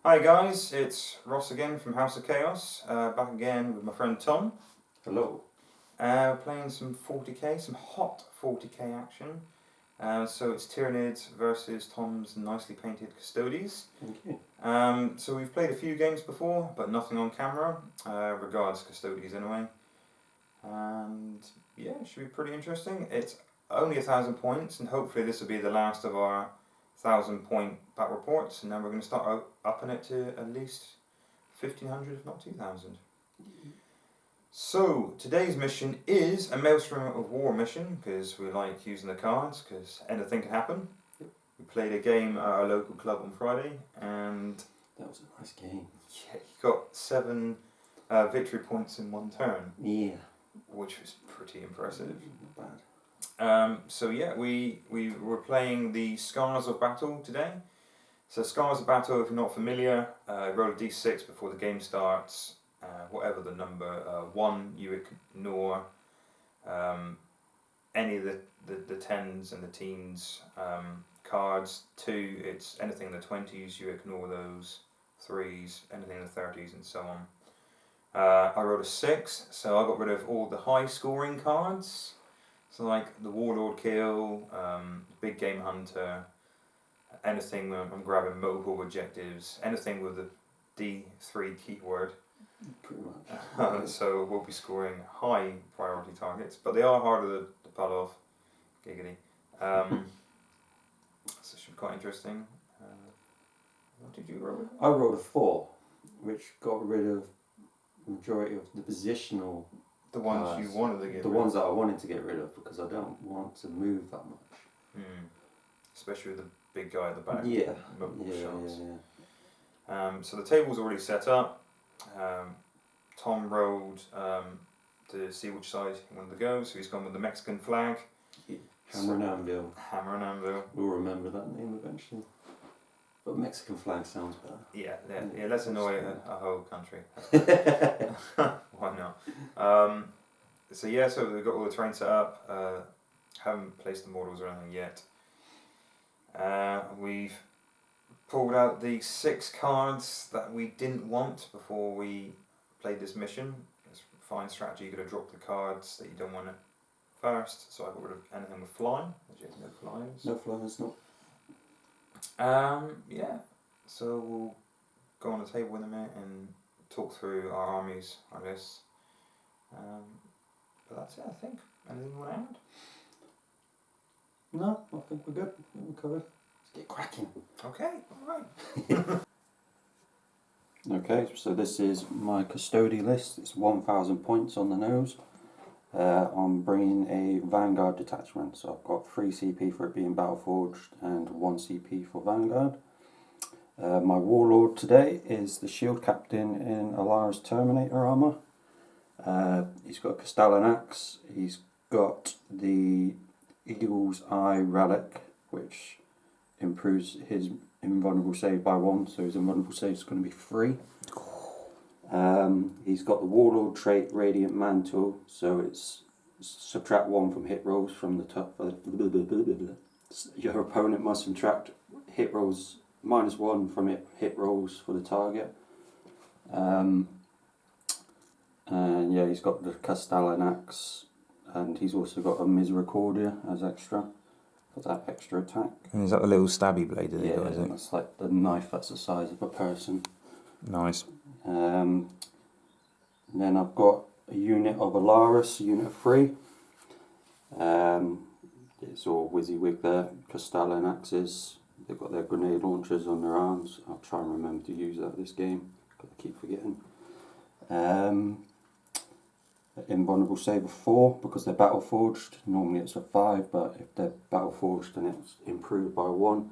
Hi guys, it's Ross again from House of Chaos, back again with my friend Tom. Hello. Playing some 40k, some hot 40k action. So it's Tyranids versus Tom's nicely painted Custodes. Thank you. So we've played a few games before, but nothing on camera, regards Custodes anyway. And yeah, it should be pretty interesting. It's only 1,000 points, and hopefully this will be the last of our 1,000-point battle reports, and then we're going to start upping it to at least 1,500, if not 2,000. So today's mission is a Maelstrom of War mission, because we like using the cards, because anything can happen. We played a game at our local club on Friday, and that was a nice game. Yeah, he got 7 victory points in one turn. Yeah. Which was pretty impressive. Not bad. So yeah, we were playing the Scars of Battle today. So Scars of Battle, if you're not familiar, roll a d6 before the game starts. Whatever the number, 1 you ignore any of the tens and the teens cards. 2, it's anything in the 20s, you ignore those. 3s, anything in the 30s, and so on. I rolled a 6, so I got rid of all the high scoring cards. So like the Warlord Kill, Big Game Hunter, anything where I'm grabbing mobile objectives, anything with the D3 keyword. Pretty much. So we'll be scoring high priority targets, but they are harder to pull off. Giggity. So it should be quite interesting. What did you roll with? I rolled a 4, which got rid of the majority of the positional. The ones you wanted to get the rid ones of. that I wanted to get rid of because I don't want to move that much. Especially with the big guy at the back. Yeah. Multiple shots. Yeah. So the table's already set up. Tom rolled to see which side he wanted to go, so he's gone with the Mexican flag. Hammer and Anvil. Hammer and Anvil. We'll remember that name eventually. But Mexican flag sounds better. Yeah. Let's annoy a whole country. Why not? So we've got all the terrain set up. Haven't placed the models or anything yet. We've pulled out the 6 cards that we didn't want before we played this mission. It's a fine strategy. You're going to drop the cards that you don't want first. So I got rid of anything with flying. No flyers. No flyers, no. Yeah. So we'll go on the table in a minute and talk through our armies, our lists. But that's it, I think. Anything you want to add? No, I think we're good. We're covered. Let's get cracking. Okay, alright. Okay, so this is my Custody list. It's 1,000 points on the nose. I'm bringing a Vanguard detachment, so I've got 3 CP for it being Battleforged and 1 CP for Vanguard. My Warlord today is the Shield Captain in Alara's Terminator armour. He's got a Castellan Axe, he's got the Eagle's Eye Relic, which improves his invulnerable save by 1, so his invulnerable save is going to be 3. He's got the Warlord trait Radiant Mantle, so it's subtract 1 from hit rolls from the top. Your opponent must subtract hit rolls -1 from hit rolls for the target. And yeah, he's got the Castellan Axe, and he's also got a Misericordia as extra for that extra attack. And is that the little stabby blade that Yeah, that's like the knife that's the size of a person. Nice. Then I've got a unit of Alaris, unit of 3. It's all WYSIWYG there. Castellan Axes. They've got their grenade launchers on their arms. I'll try and remember to use that this game, because I keep forgetting. Invulnerable save of 4 because they're battle forged. Normally it's a 5, but if they're battle forged then it's improved by 1.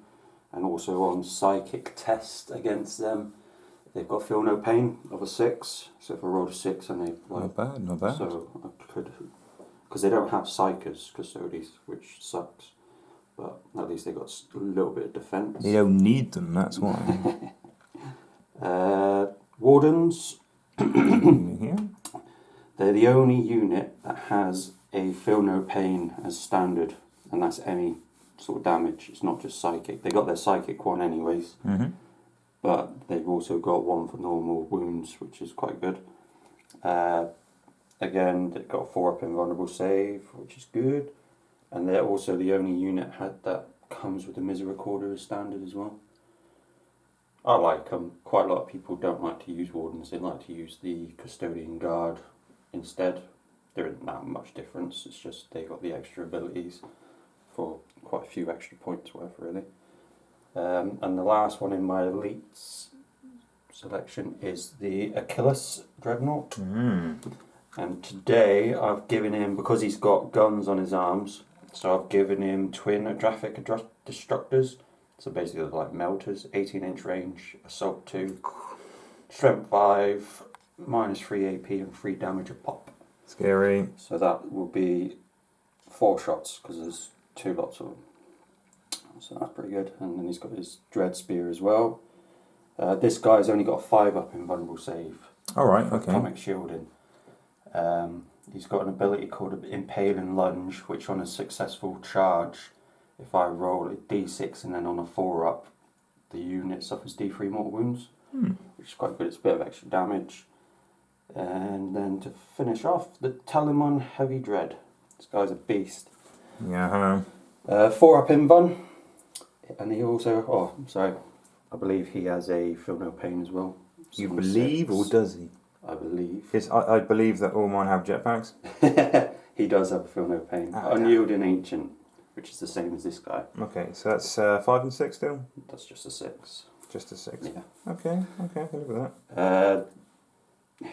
And also on psychic test against them, they've got feel no pain of a 6. So if I rolled a 6 and they not bad. So I could, because they don't have psychers, Custodes, which sucks. But at least they got a little bit of defense. They don't need them. That's why. Wardens. Here. They're the only unit that has a feel no pain as standard, and that's any sort of damage. It's not just psychic. They got their psychic one anyways, but they've also got one for normal wounds, which is quite good. Again, they've got a 4-up invulnerable save, which is good. And they're also the only unit that comes with a Misericordia as standard as well. I like them. Quite a lot of people don't like to use Wardens. They like to use the Custodian Guard instead. There isn't that much difference. It's just they got the extra abilities for quite a few extra points worth, really. And the last one in my elites selection is the Achilles Dreadnought. And today I've given him, because he's got guns on his arms, so I've given him twin Adraphic Destructors. So basically like melters, 18-inch range, assault 2, strength 5, -3 AP and 3 damage a pop. Scary. So that will be 4 shots, because there's 2 lots of them. So that's pretty good. And then he's got his Dread Spear as well. This guy's only got a 5-up invulnerable save. Alright, okay. Atomic Shielding. He's got an ability called Impaling Lunge, which on a successful charge, if I roll a d6 and then on a 4-up, the unit suffers d3 mortal wounds, which is quite good. It's a bit of extra damage. And then to finish off, the Talimon Heavy Dread. This guy's a beast. Yeah, 4-up invuln. And he also, I believe he has a Feel No Pain as well. You Some believe, 6. or does he? I believe. Yes, I believe that all mine have jetpacks. He does have a Feel No Pain. Oh, Unyielding Ancient, which is the same as this guy. Okay, so that's 5 and 6 still? That's just a 6. Just a 6. Yeah. Okay, I can live with that.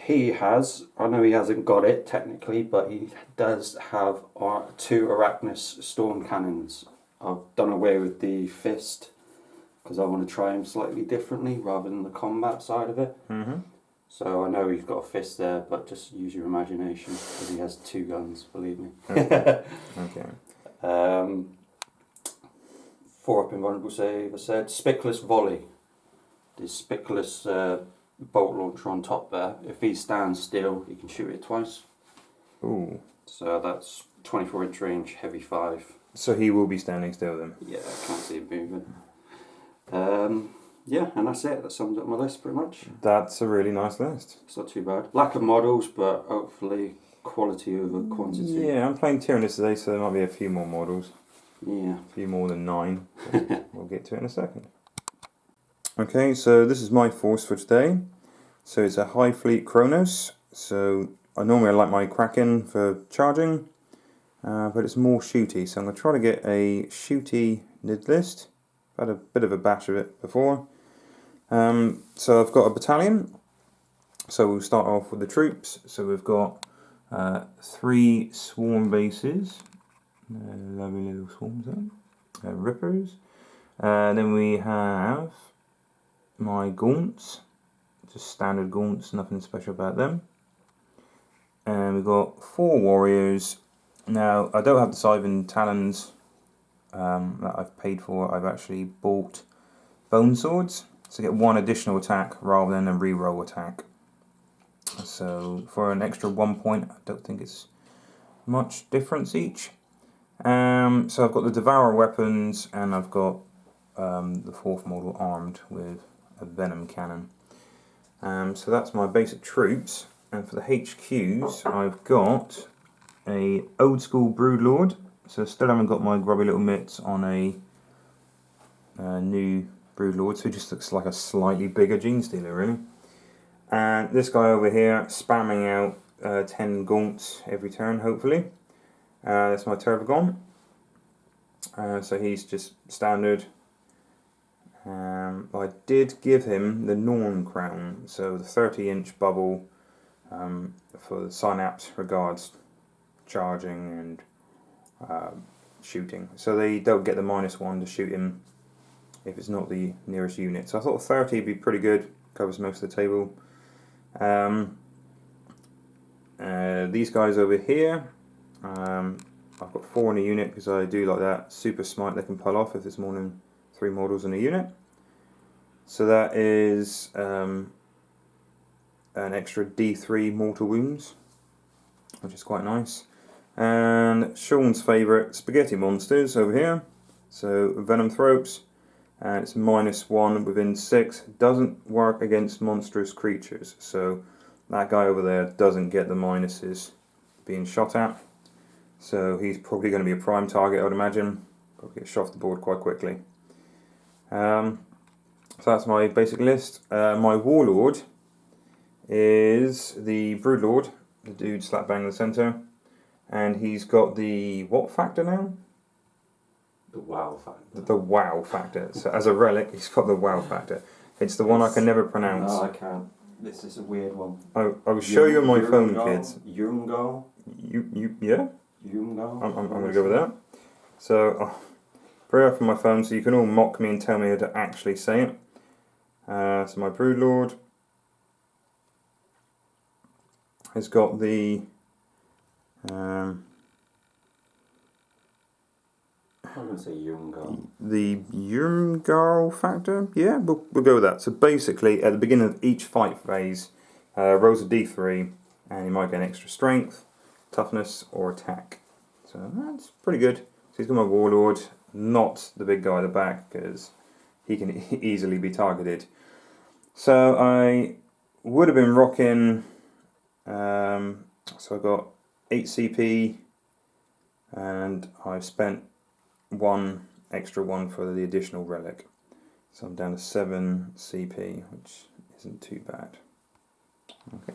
He has, I know he hasn't got it technically, but he does have 2 Arachnus Storm Cannons. I've done away with the Fist because I want to try him slightly differently rather than the combat side of it. So I know he's got a Fist there, but just use your imagination because he has 2 guns, believe me. Okay. 4-up invulnerable save, I said. Spickless Volley. This Spickless bolt launcher on top there. If he stands still, he can shoot it twice. Ooh. So that's 24-inch range, heavy 5. So he will be standing still then? Yeah, I can't see him moving. Yeah, and that's it. That sums up my list pretty much. That's a really nice list. It's not too bad. Lack of models, but hopefully quality over quantity. Yeah, I'm playing Tyranids today, so there might be a few more models. Yeah. A few more than 9. We'll get to it in a second. Okay, so this is my force for today. So it's a High Fleet Kronos. So I normally like my Kraken for charging, but it's more shooty. So I'm going to try to get a shooty nid list. I've had a bit of a bash of it before. So I've got a battalion. So we'll start off with the troops. So we've got 3 swarm bases. Lovely little swarms there. Rippers. Then we have my gaunts, just standard gaunts, nothing special about them. And we've got 4 warriors. Now, I don't have the Scythen Talons that I've paid for. I've actually bought bone swords to get 1 additional attack rather than a reroll attack. So for an extra 1 point, I don't think it's much difference each. So I've got the Devourer weapons, and I've got the 4th model armed with a venom cannon. So that's my basic troops, and for the HQs I've got a old school Broodlord, so still haven't got my grubby little mitts on a new Broodlord, so he just looks like a slightly bigger Gene Stealer really. And this guy over here spamming out 10 gaunts every turn hopefully. That's my Tervagon, so he's just standard. I did give him the Norn Crown, so the 30-inch bubble for the Synapse regards charging and shooting. So they don't get the -1 to shoot him if it's not the nearest unit. So I thought 30 would be pretty good, covers most of the table. These guys over here, I've got 4 in a unit because I do like that super smite they can pull off if there's more than 3 models in a unit. So that is an extra D3 mortal wounds, which is quite nice. And Sean's favourite spaghetti monsters over here. So Venom Thropes, and it's -1 within 6. Doesn't work against monstrous creatures, so that guy over there doesn't get the minuses being shot at. So he's probably going to be a prime target, I would imagine. Probably get shot off the board quite quickly. So that's my basic list. My Warlord is the Broodlord, the dude slap bang in the centre. And he's got the what factor now? The wow factor. The wow factor. So as a relic, he's got the wow factor. It's the one I can never pronounce. No, I can't. This is a weird one. I will show you on my phone, kids. Yungal. Yeah? Yungal. I'm going to go with that. So, put it up on my phone so you can all mock me and tell me how to actually say it. So my Broodlord has got the I'm going to say Yungal. The Yurmgarl factor? Yeah, we'll go with that. So basically, at the beginning of each fight phase, rolls a d3, and you might get an extra strength, toughness, or attack. So that's pretty good. So he's got my Warlord, not the big guy at the back, because he can easily be targeted. So I would have been rocking, so I got 8 CP, and I've spent one extra one for the additional relic. So I'm down to 7 CP, which isn't too bad. Okay.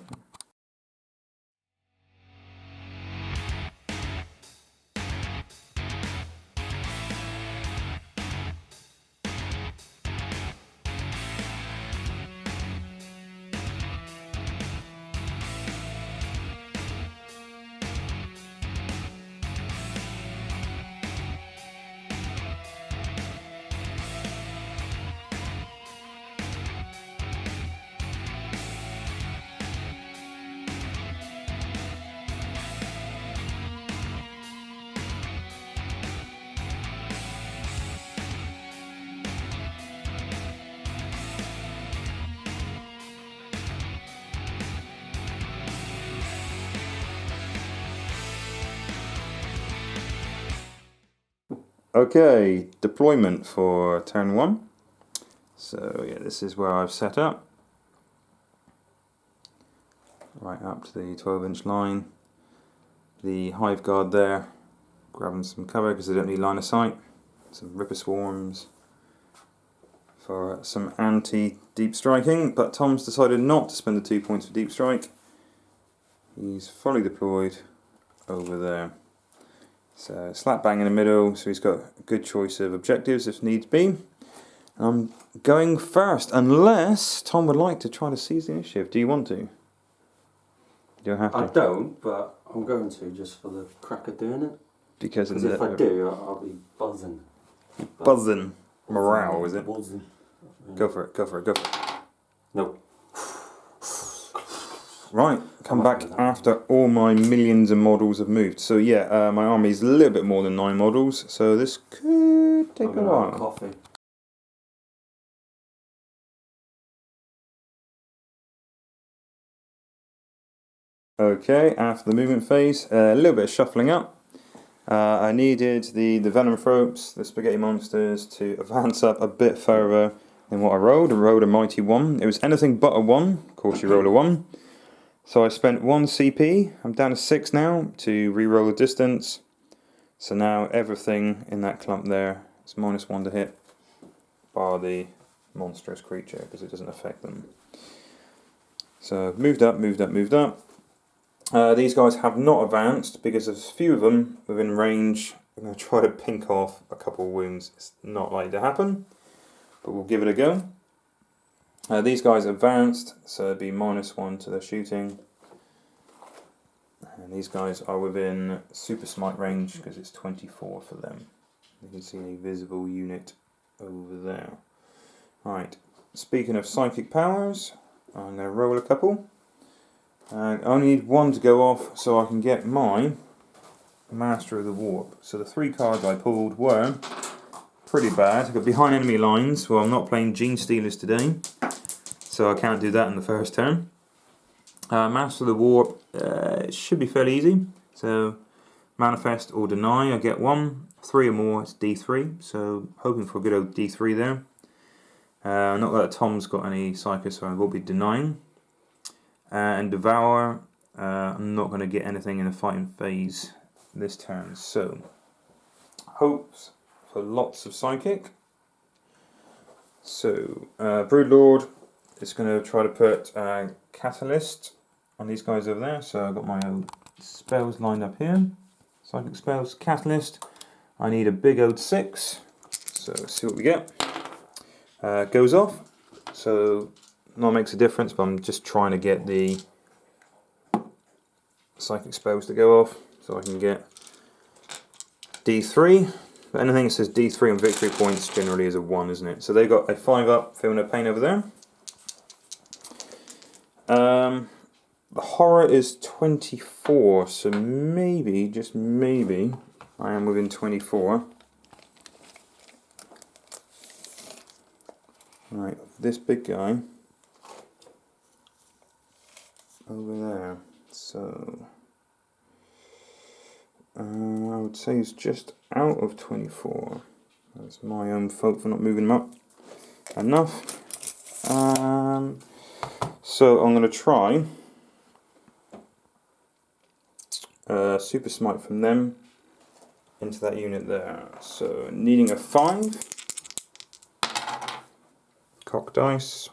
Okay, deployment for turn 1. So yeah, this is where I've set up. Right up to the 12-inch line. The Hive Guard there, grabbing some cover because they don't need line of sight. Some Ripper Swarms for some anti-deep striking, but Tom's decided not to spend the 2 points for deep strike. He's fully deployed over there. So slap bang in the middle, so he's got a good choice of objectives if needs be. And I'm going first, unless Tom would like to try to seize the initiative. Do you want to? You don't have to. I don't, but I'm going to just for the crack of doing it. Because if I do, I'll be buzzing. Buzzing. Morale, is it? Buzzing. Go for it, go for it, go for it. No. Right, come back after all my millions of models have moved. So yeah, my army is a little bit more than 9 models, so this could take a while. Coffee. Okay, after the movement phase, a little bit of shuffling up. I needed the Venom Ropes, the Spaghetti Monsters, to advance up a bit further than what I rolled. I rolled a mighty 1. It was anything but a 1. Of course you roll a 1. So I spent 1 CP. I'm down to 6 now to re-roll the distance. So now everything in that clump there is -1 to hit, bar the monstrous creature because it doesn't affect them. So moved up, moved up, moved up. These guys have not advanced because there's a few of them within range. I'm going to try to pink off a couple of wounds. It's not likely to happen, but we'll give it a go. These guys advanced, so it'd be -1 to their shooting. And these guys are within super smite range because it's 24 for them. You can see a visible unit over there. Right, speaking of psychic powers, I'm going to roll a couple. I only need 1 to go off so I can get my Master of the Warp. So the 3 cards I pulled were pretty bad. I got Behind Enemy Lines. Well, I'm not playing Gene Stealers today, so I can't do that in the first turn. Master of the Warp, it should be fairly easy. So Manifest or Deny, I get 1. 3 or more, it's D3. So hoping for a good old D3 there. Not that Tom's got any Psycho, so I will be denying. And Devour, I'm not going to get anything in the fighting phase this turn. So, hopes for lots of Psychic. So, Broodlord is going to try to put Catalyst on these guys over there. So I've got my old spells lined up here. Psychic spells, Catalyst. I need a big old 6. So let's see what we get. Goes off. So not makes a difference, but I'm just trying to get the Psychic spells to go off so I can get D3. But anything that says D3 on victory points generally is a 1, isn't it? So they've got a 5 up, Feel No Pain over there. The horror is 24, so maybe, just maybe, I am within 24. Right, this big guy over there. So I would say he's just out of 24. That's my own fault for not moving him up enough. So I'm going to try Super Smite from them into that unit there. So needing a 5. Cock dice.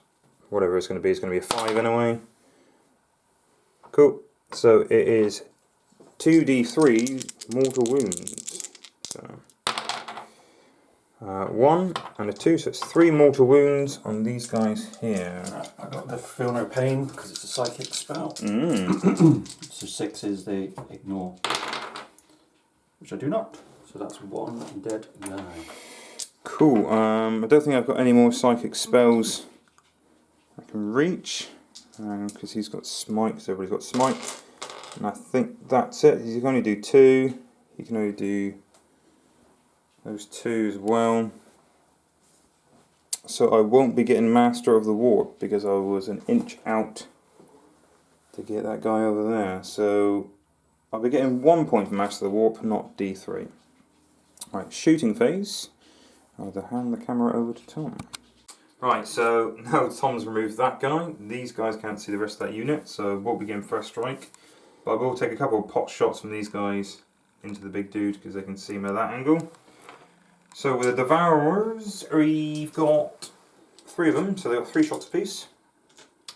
Whatever it's going to be a 5 anyway. Cool. So it is 2d3 mortal wounds. So 1 and a 2, so it's 3 mortal wounds on these guys here. I got the Feel No Pain because it's a psychic spell. So 6 is the ignore, which I do not. So that's 1 dead guy. Cool. I don't think I've got any more psychic spells I can reach because he's got smite. Because everybody's got smite, and I think that's it. He can only do 2. He can only do those 2 as well. So I won't be getting Master of the Warp because I was an inch out to get that guy over there. So I'll be getting 1 point for Master of the Warp, not D3. Right, shooting phase. I'll hand the camera over to Tom. Right, so now Tom's removed that guy. These guys can't see the rest of that unit, so we'll begin first strike. But I will take a couple of pot shots from these guys into the big dude because they can see him at that angle. So with the Devourers, we've got 3 of them, so they've got 3 shots apiece.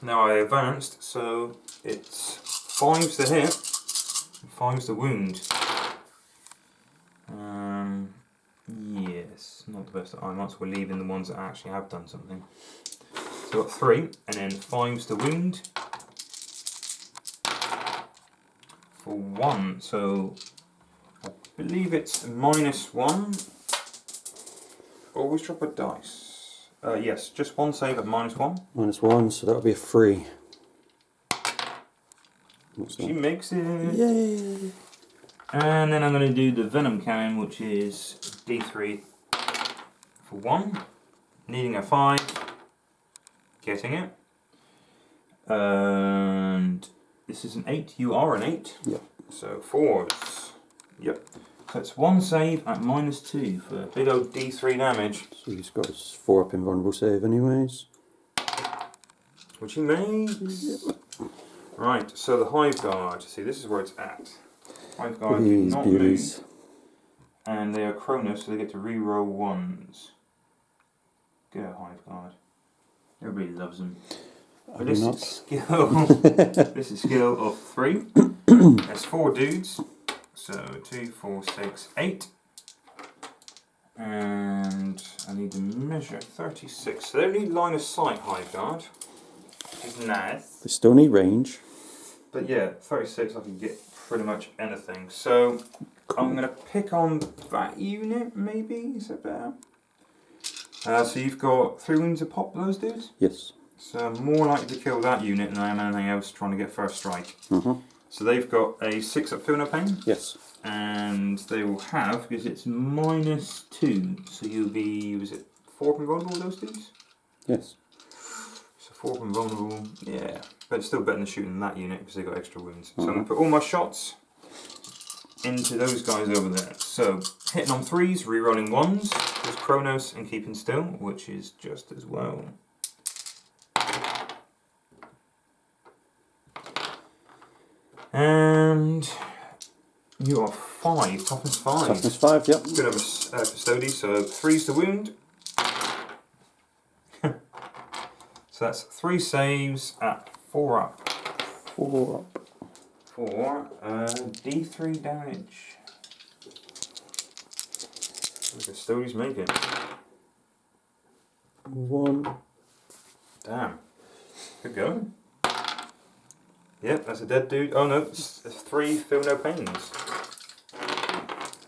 Now I advanced, so it's 5's the hit, 5's the wound. Yes, not the best. I might as well leave in the ones that actually have done something. So I've got 3, and then 5's the wound for 1. So I believe it's -1. Always drop a dice. Yes, just 1 save at -1. -1, so that'll be a 3. She makes it. Yay! And then I'm going to do the Venom Cannon, which is D3 for 1. Needing a 5. Getting it. And this is an 8. You are an 8. Yep. So 4s. Yep. So it's 1 save at -2 for a big old D3 damage. So he's got his 4 up invulnerable save anyways. Which he makes. Yep. Right, so the Hive Guard. See, this is where it's at. Hive Guard do not lose. And they are Kronos, so they get to re-roll 1s. Go Hive Guard. Everybody loves them. But this is skill. This is skill of 3. There's 4 dudes. So 2, 4, 6, 8. And I need to measure 36. So they don't need line of sight, Hive Guard. Which is nice. They still need range. But yeah, 36 I can get pretty much anything. So I'm going to pick on that unit, maybe? Is that better? So you've got 3 wounds a pop, those dudes? Yes. So I'm more likely to kill that unit than I am anything else trying to get first strike. So they've got a 6 up Feel No Pain. Yes. And they will have, because it's -2, so you'll be, was it 4 up invulnerable, those dudes? Yes. So 4 up invulnerable, yeah. But it's still better than shooting that unit because they've got extra wounds. So I'm going to put all my shots into those guys over there. So, hitting on 3s, rerolling 1s, there's Kronos and keeping still, which is just as well. And you are 5, toughness 5. Toughness 5, yep. Good have a Custodes, so 3's to wound. So that's 3 saves at 4 up. 4 up. 4, D3 damage. The Custodes make it. 1. Damn. Good going. Yep, that's a dead dude. Oh no, it's 3, feel no pains.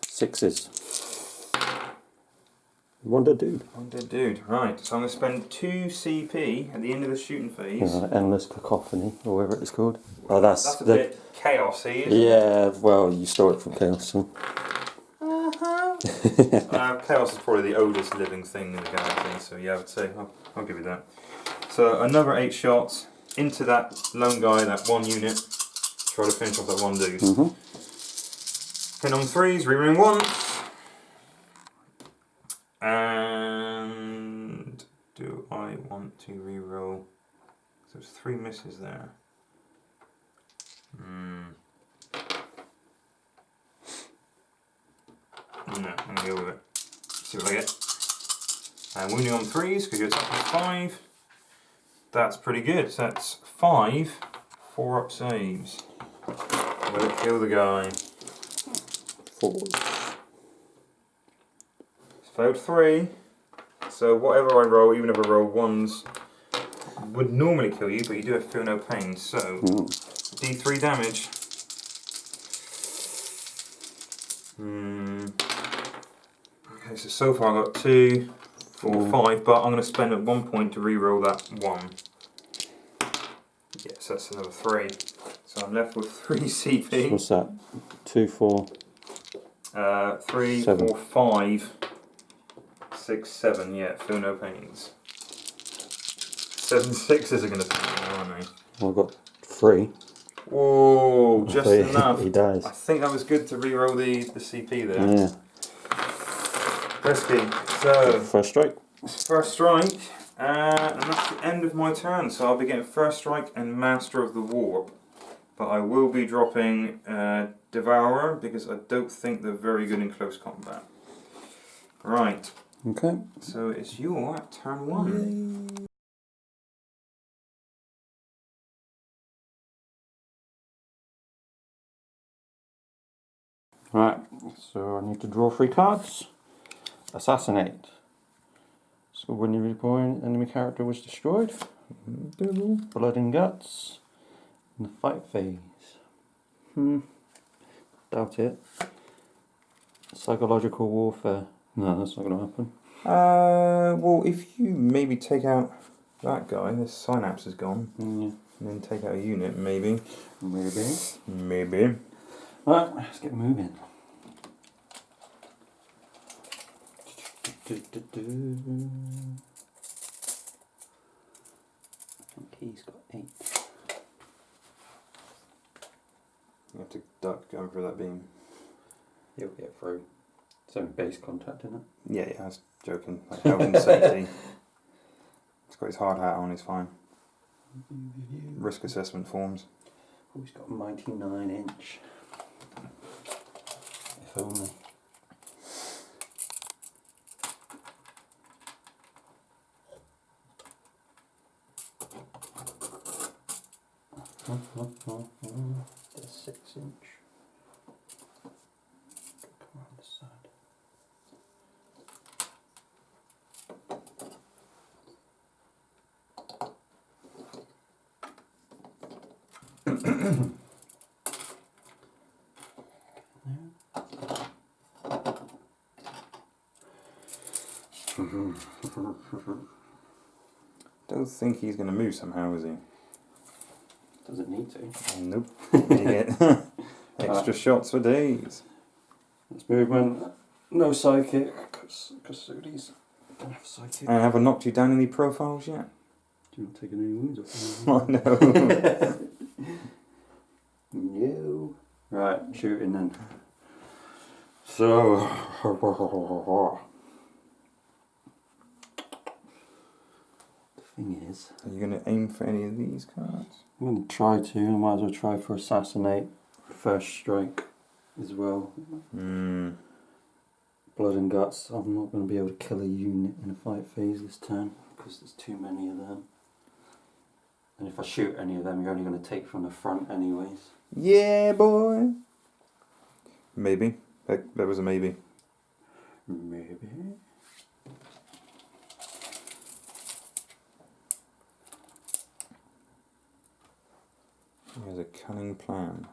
6s. 1 dead dude. 1 dead dude. Right, so I'm going to spend 2 CP at the end of the shooting phase. Endless cacophony, or whatever it's called. Oh, that's a the bit chaosy, isn't it? yeah. Well, you stole it from Chaos. So. Chaos is probably the oldest living thing in the galaxy, so yeah, I would say I'll give you that. So another 8 shots into that lone guy, that 1 unit. Try to finish off that 1 dude. Hit on 3s, reroll 1s. And do I want to reroll? So there's 3 misses there. No, I'm going to go with it. See what I get. And wounding on 3s because you're attacking 5. That's pretty good. So that's 5 4 up saves. Will it kill the guy? 4. Failed 3. So whatever I roll, even if I roll 1s, would normally kill you, but you do have feel no pain. So D3 damage. Okay, so far I've got 2, 4, 5, but I'm going to spend at 1 point to re-roll that 1. Yes, that's another 3. So I'm left with 3 CP. So what's that? 2, 4. 3, 7. 4, 5, 6, 7. Yeah, feel no pains. 7 6s are going to fail, aren't they? Well, I've got 3. Whoa, just enough. He dies. I think that was good to re-roll the CP there. Yeah. Risky. So, First strike. first strike, and that's the end of my turn. So I'll be getting first strike and Master of the Warp. But I will be dropping Devourer because I don't think they're very good in close combat. Right. Okay. So it's your turn 1. Yay. Right, so I need to draw 3 cards. Assassinate. So when you redeploy, enemy character was destroyed. Blood and guts. In the fight phase. Doubt it. Psychological warfare. No, that's not going to happen. Well, if you maybe take out that guy, the synapse is gone, Yeah. and then take out a unit, maybe. Maybe. Right, let's get moving. I think he's got 8. You have to duck going through that beam. He'll get through. It's only base contact, isn't it? Yeah, I was joking. Like health and safety. He's got his hard hat on, he's fine. Risk assessment forms. Oh, he's got a mighty 9-inch. If only. The 6-inch. Come around this side. Don't think he's going to move somehow, is he? Doesn't need to. Nope. You get extra shots for days. It's movement. No psychic. Custodes don't have psychic. And have I knocked you down any profiles yet? Do you not take any wounds off? I know. No. Right, shooting then. So, the thing is, Are you going to aim for any of these cards? I'm going to try to. I might as well try for Assassinate, First Strike as well. Hmm. Blood and Guts. I'm not going to be able to kill a unit in a fight phase this turn because there's too many of them. And if I shoot any of them, you're only going to take from the front anyways. Yeah, boy. Maybe. That was a maybe. Maybe. There's a cunning plan.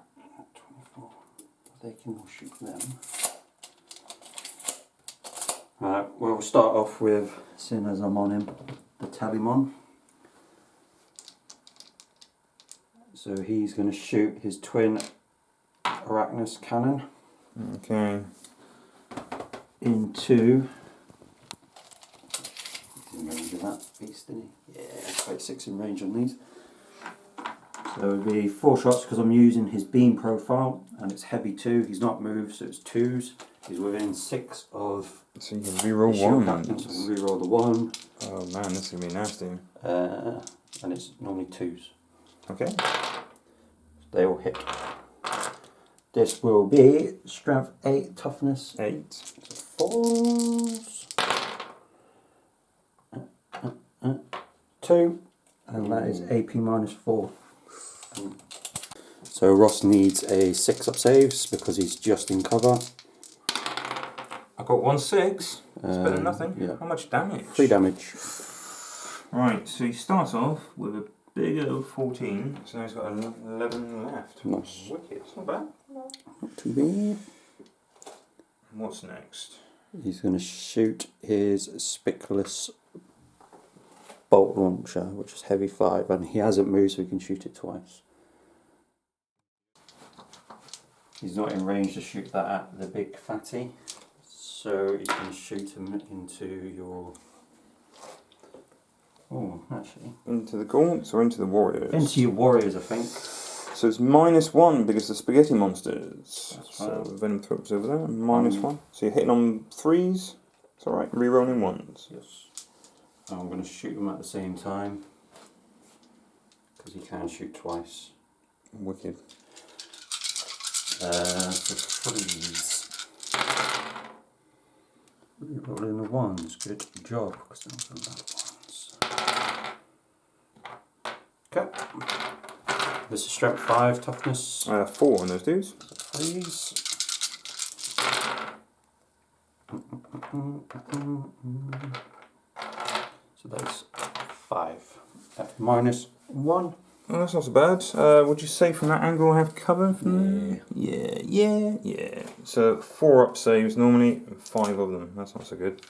24. They can all shoot them. Right, we'll start off with, seeing as I'm on him, the Talimon. So he's going to shoot his twin Arachnus cannon Okay. into. He's in range of that beast, isn't he? Yeah, quite 6 in range on these. So it would be 4 shots because I'm using his beam profile and it's heavy 2. He's not moved, so it's 2s. He's within 6 of. So you can reroll the shield one. captain, so I can reroll the 1. Oh man, this is going to be nasty. And it's normally 2s. Okay. They all hit. This will be strength 8, toughness 8. 4s. 2. And that is AP minus 4. So Ross needs a 6 up saves because he's just in cover. I got 1 6. It's better than nothing. Yeah. How much damage? 3 damage. Right, so he starts off with a big old 14, so now he's got 11 left. Nice. Wicked, it's not bad. Not too bad. What's next? He's going to shoot his Spickless bolt launcher, which is heavy 5, and he hasn't moved, so he can shoot it twice. He's not in range to shoot that at the big fatty, so you can shoot him into your. Oh, actually. Into the gaunts or into the warriors? Into your warriors, I think. So it's -1 because the spaghetti monsters. That's So right. Venom Throats over there, -1. So you're hitting on 3s. It's alright, rerolling 1s. Yes. I'm going to shoot him at the same time because he can shoot twice. Wicked. For 3s. Rolling the 1s, good job, because those are bad ones. Okay. This is strength 5, toughness 4 on those dudes. 3s. So that's 5. At -1. Oh, that's not so bad. Would you say from that angle I have cover from there? Yeah. So 4 up saves normally, and 5 of them. That's not so good.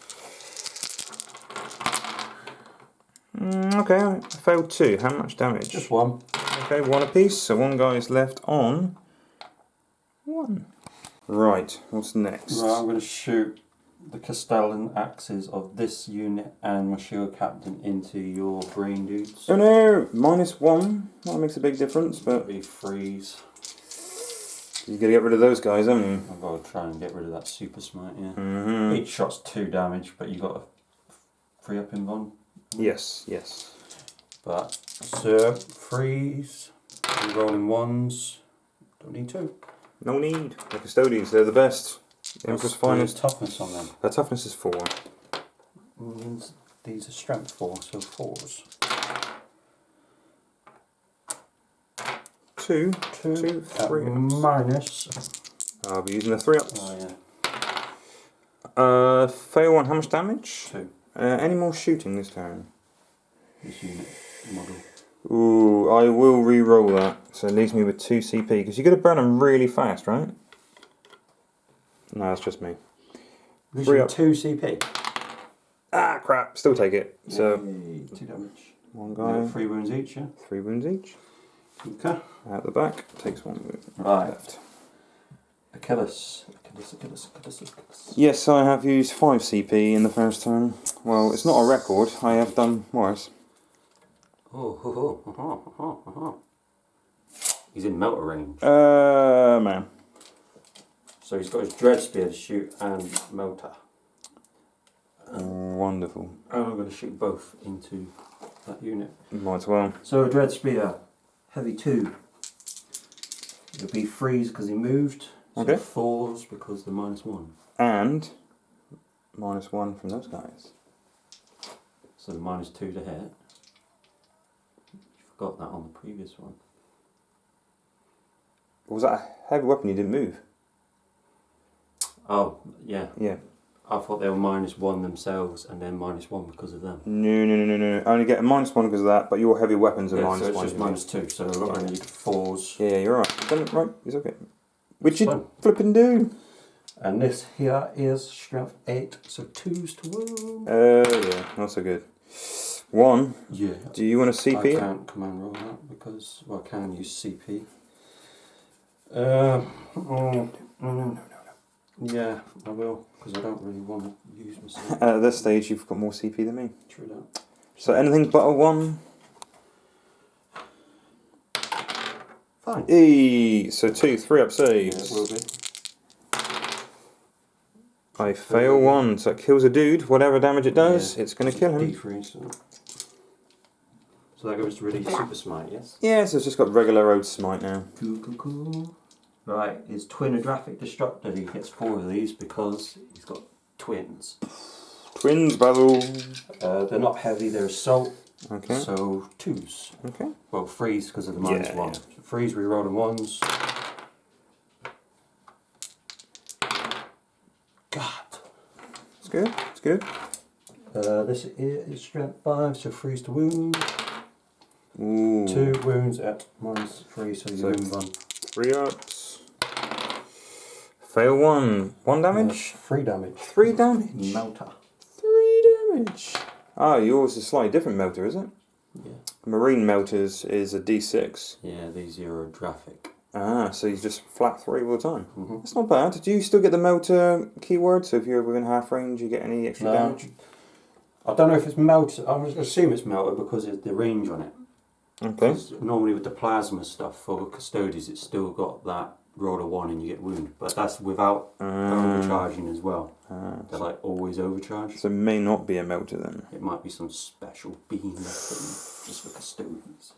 Okay, I failed 2. How much damage? Just 1. Okay, 1 apiece. So 1 guy is left on 1. Right, what's next? Right, I'm going to shoot the Castellan axes of this unit and my shield captain into your brain dudes. Oh no, -1. That makes a big difference, but Be freeze. you gotta get rid of those guys, haven't you? I've got to try and get rid of that super smite, yeah. Mm-hmm. Each shot's 2 damage, but you got to free up in one. Yes. But, so, freeze, rolling 1s, don't need 2. No need. The Custodians, they're the best. The Emperor's There's finest. toughness on them. Their toughness is 4. These are strength 4, so 4s. 2, 2, 3 ups. minus. I'll be using the 3 ups. Oh yeah, Fail 1, how much damage? 2. Any more shooting this turn? This unit model. Ooh, I will re-roll that. So it leaves me with 2 CP, because you're going to burn them really fast, right? No, that's just me. 3 up. 2 CP. Ah, crap. Still take it. So, Yay, 2 damage. 1 guy, 3 wounds each, yeah? 3 wounds each. Okay. Out the back, takes 1 wound. Right. Left. Achilles. Yes, I have used 5 CP in the first turn. Well, it's not a record. I have done worse. He's in melter range. Man. So he's got his dread spear to shoot and melter. Wonderful. And I'm going to shoot both into that unit. Might as well. So a dread spear, heavy 2. It'll be 3s because he moved. So Okay. 4s because the -1. And -1 from those guys. So the -2 to hit. You forgot that on the previous one. Was that a heavy weapon you didn't move? Oh, yeah. Yeah. I thought they were -1 themselves and then -1 because of them. No. I only get a -1 because of that, but your heavy weapons are -1. So it's just -2, so I need 4s. Yeah, you're right. You've done it right. It's okay. Which you Fine. flipping do? And this here is strength 8, so 2s to 1. Yeah, not so good. 1. Yeah. Do you want to CP? I can't command roll that because, well, I can use CP. No. Yeah, I will, because I don't really want to use my CP. At this stage, you've got more CP than me. True that. So anything but a 1? Fine. So 2, 3 up Yeah, saves. it will be. I fail 1, so it kills a dude. Whatever damage it does, Yeah. it's going to kill him. D3, so that goes to really super smite, yes? Yeah, so it's just got regular old smite now. Cool. Right, his twin Adraphic Destructor, he hits 4 of these because he's got twins. Twins, battle. They're not heavy, they're assault, Okay. so 2s. Okay. Well, 3s because of the Yeah, -1. So 3s, we roll the 1s. God. It's good. It's good. This is strength 5, so 3s to wound. Ooh. 2 wounds at -3, so you wound 1. 3 ups. Fail 1. 1 damage. 3 damage. 3 damage. Melter. 3 damage. Ah, yours is slightly different melter, is it? Yeah. Marine melters is a D6. Yeah, these are Adraphic. Ah, so you just flat 3 all the time. Mm-hmm. That's not bad. Do you still get the melter keyword? So if you're within half range, you get any extra No. damage? I don't know if it's melted. I assume it's melted because of the range on it. Okay. 'Cause normally with the plasma stuff for Custodes, it's still got that roll of 1 and you get wound, but that's without overcharging as well. They're like always overcharged. So it may not be a melter then, It might be some special beam thing just for Custodes.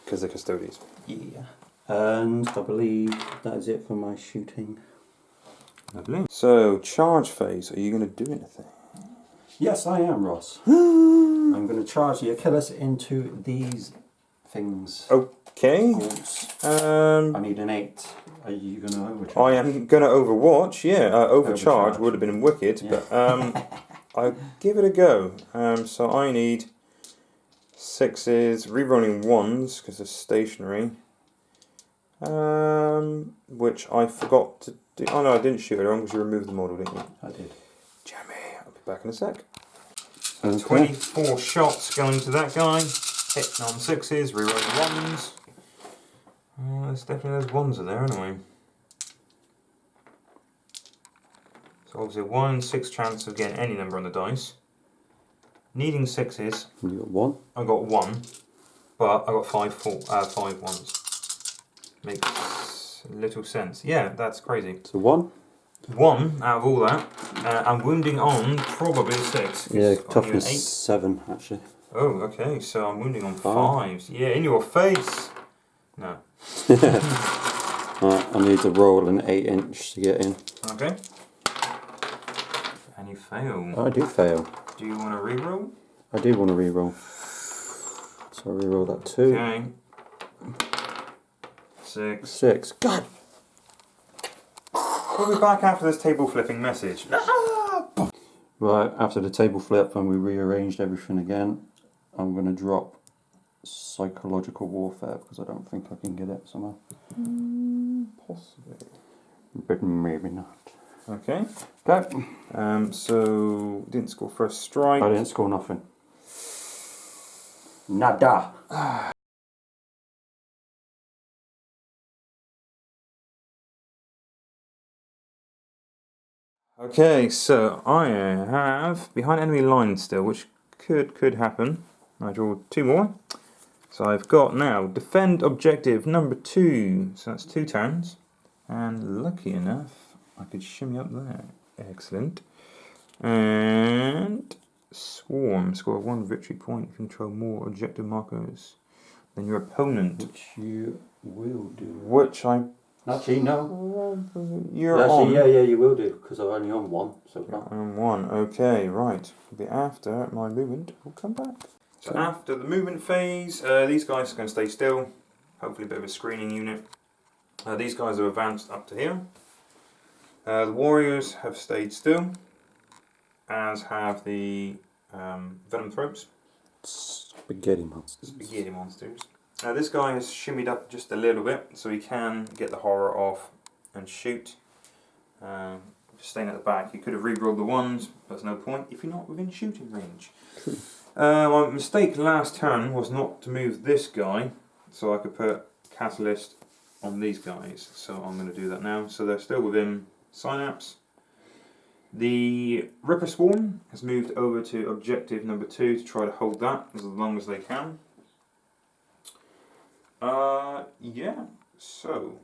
because they're custodians. Yeah. And I believe that is it for my shooting. Lovely. So charge phase. Are you going to do anything? Yes, I am, Ross. I'm going to charge the Achilles into these things. Okay. Bolts. I need an 8. Are you going to overcharge? I am going to overwatch. Yeah, overcharge Overcharge. would have been wicked, Yeah. but I'll give it a go. So I need 6s, rerolling 1s because they're stationary. Which I forgot to do. Oh no, I didn't shoot it wrong because you removed the model, didn't you? I did. Jammy, I'll be back in a sec. Okay. 24 shots going to that guy. Hitting on 6s, rerolling 1s. There's definitely those 1s are there anyway. So obviously 1 in 6 chance of getting any number on the dice. Needing 6s, You got 1. I got 1, but I got 5 ones. Makes little sense. Yeah, that's crazy. So 1. 1 out of all that, and wounding on probably 6. Yeah, I need an toughness 8. 7 actually. Oh, okay, so I'm wounding on 5. 5s. Yeah, in your face. No. Right, I need to roll an 8-inch to get in. Okay. And you fail. I do fail. Do you want to reroll? I do want to reroll. So I reroll that 2. Okay. 6. 6. God! We'll be back after this table flipping message. Right, after the table flip and we rearranged everything again, I'm going to drop psychological warfare because I don't think I can get it somehow. Possibly. But maybe not. Okay. Okay. So didn't score first strike. I didn't score nothing. Nada. Okay, so I have behind enemy lines still, which could happen. I draw 2 more. So I've got now defend objective number 2. So that's 2 turns. And lucky enough, I could shimmy up there. Excellent. And Swarm. Score 1 victory point if you control more objective markers than your opponent. Which you will do. Which I... Actually, no. You're Actually, on. yeah, you will do, because I'm only on 1 so far. I'm on 1. Okay, right. It'll be after my movement. We'll come back. So after the movement phase, these guys are going to stay still. Hopefully a bit of a screening unit. These guys are advanced up to here. The warriors have stayed still, as have the venom throats. Spaghetti monsters. Spaghetti monsters. This guy has shimmied up just a little bit, so he can get the horror off and shoot. Just staying at the back. You could have re-rolled the ones, but there's no point if you're not within shooting range. True. My mistake last turn was not to move this guy, so I could put Catalyst on these guys. So I'm going to do that now. So they're still within Synapse. The Ripper Swarm has moved over to objective number 2 to try to hold that as long as they can. Yeah, so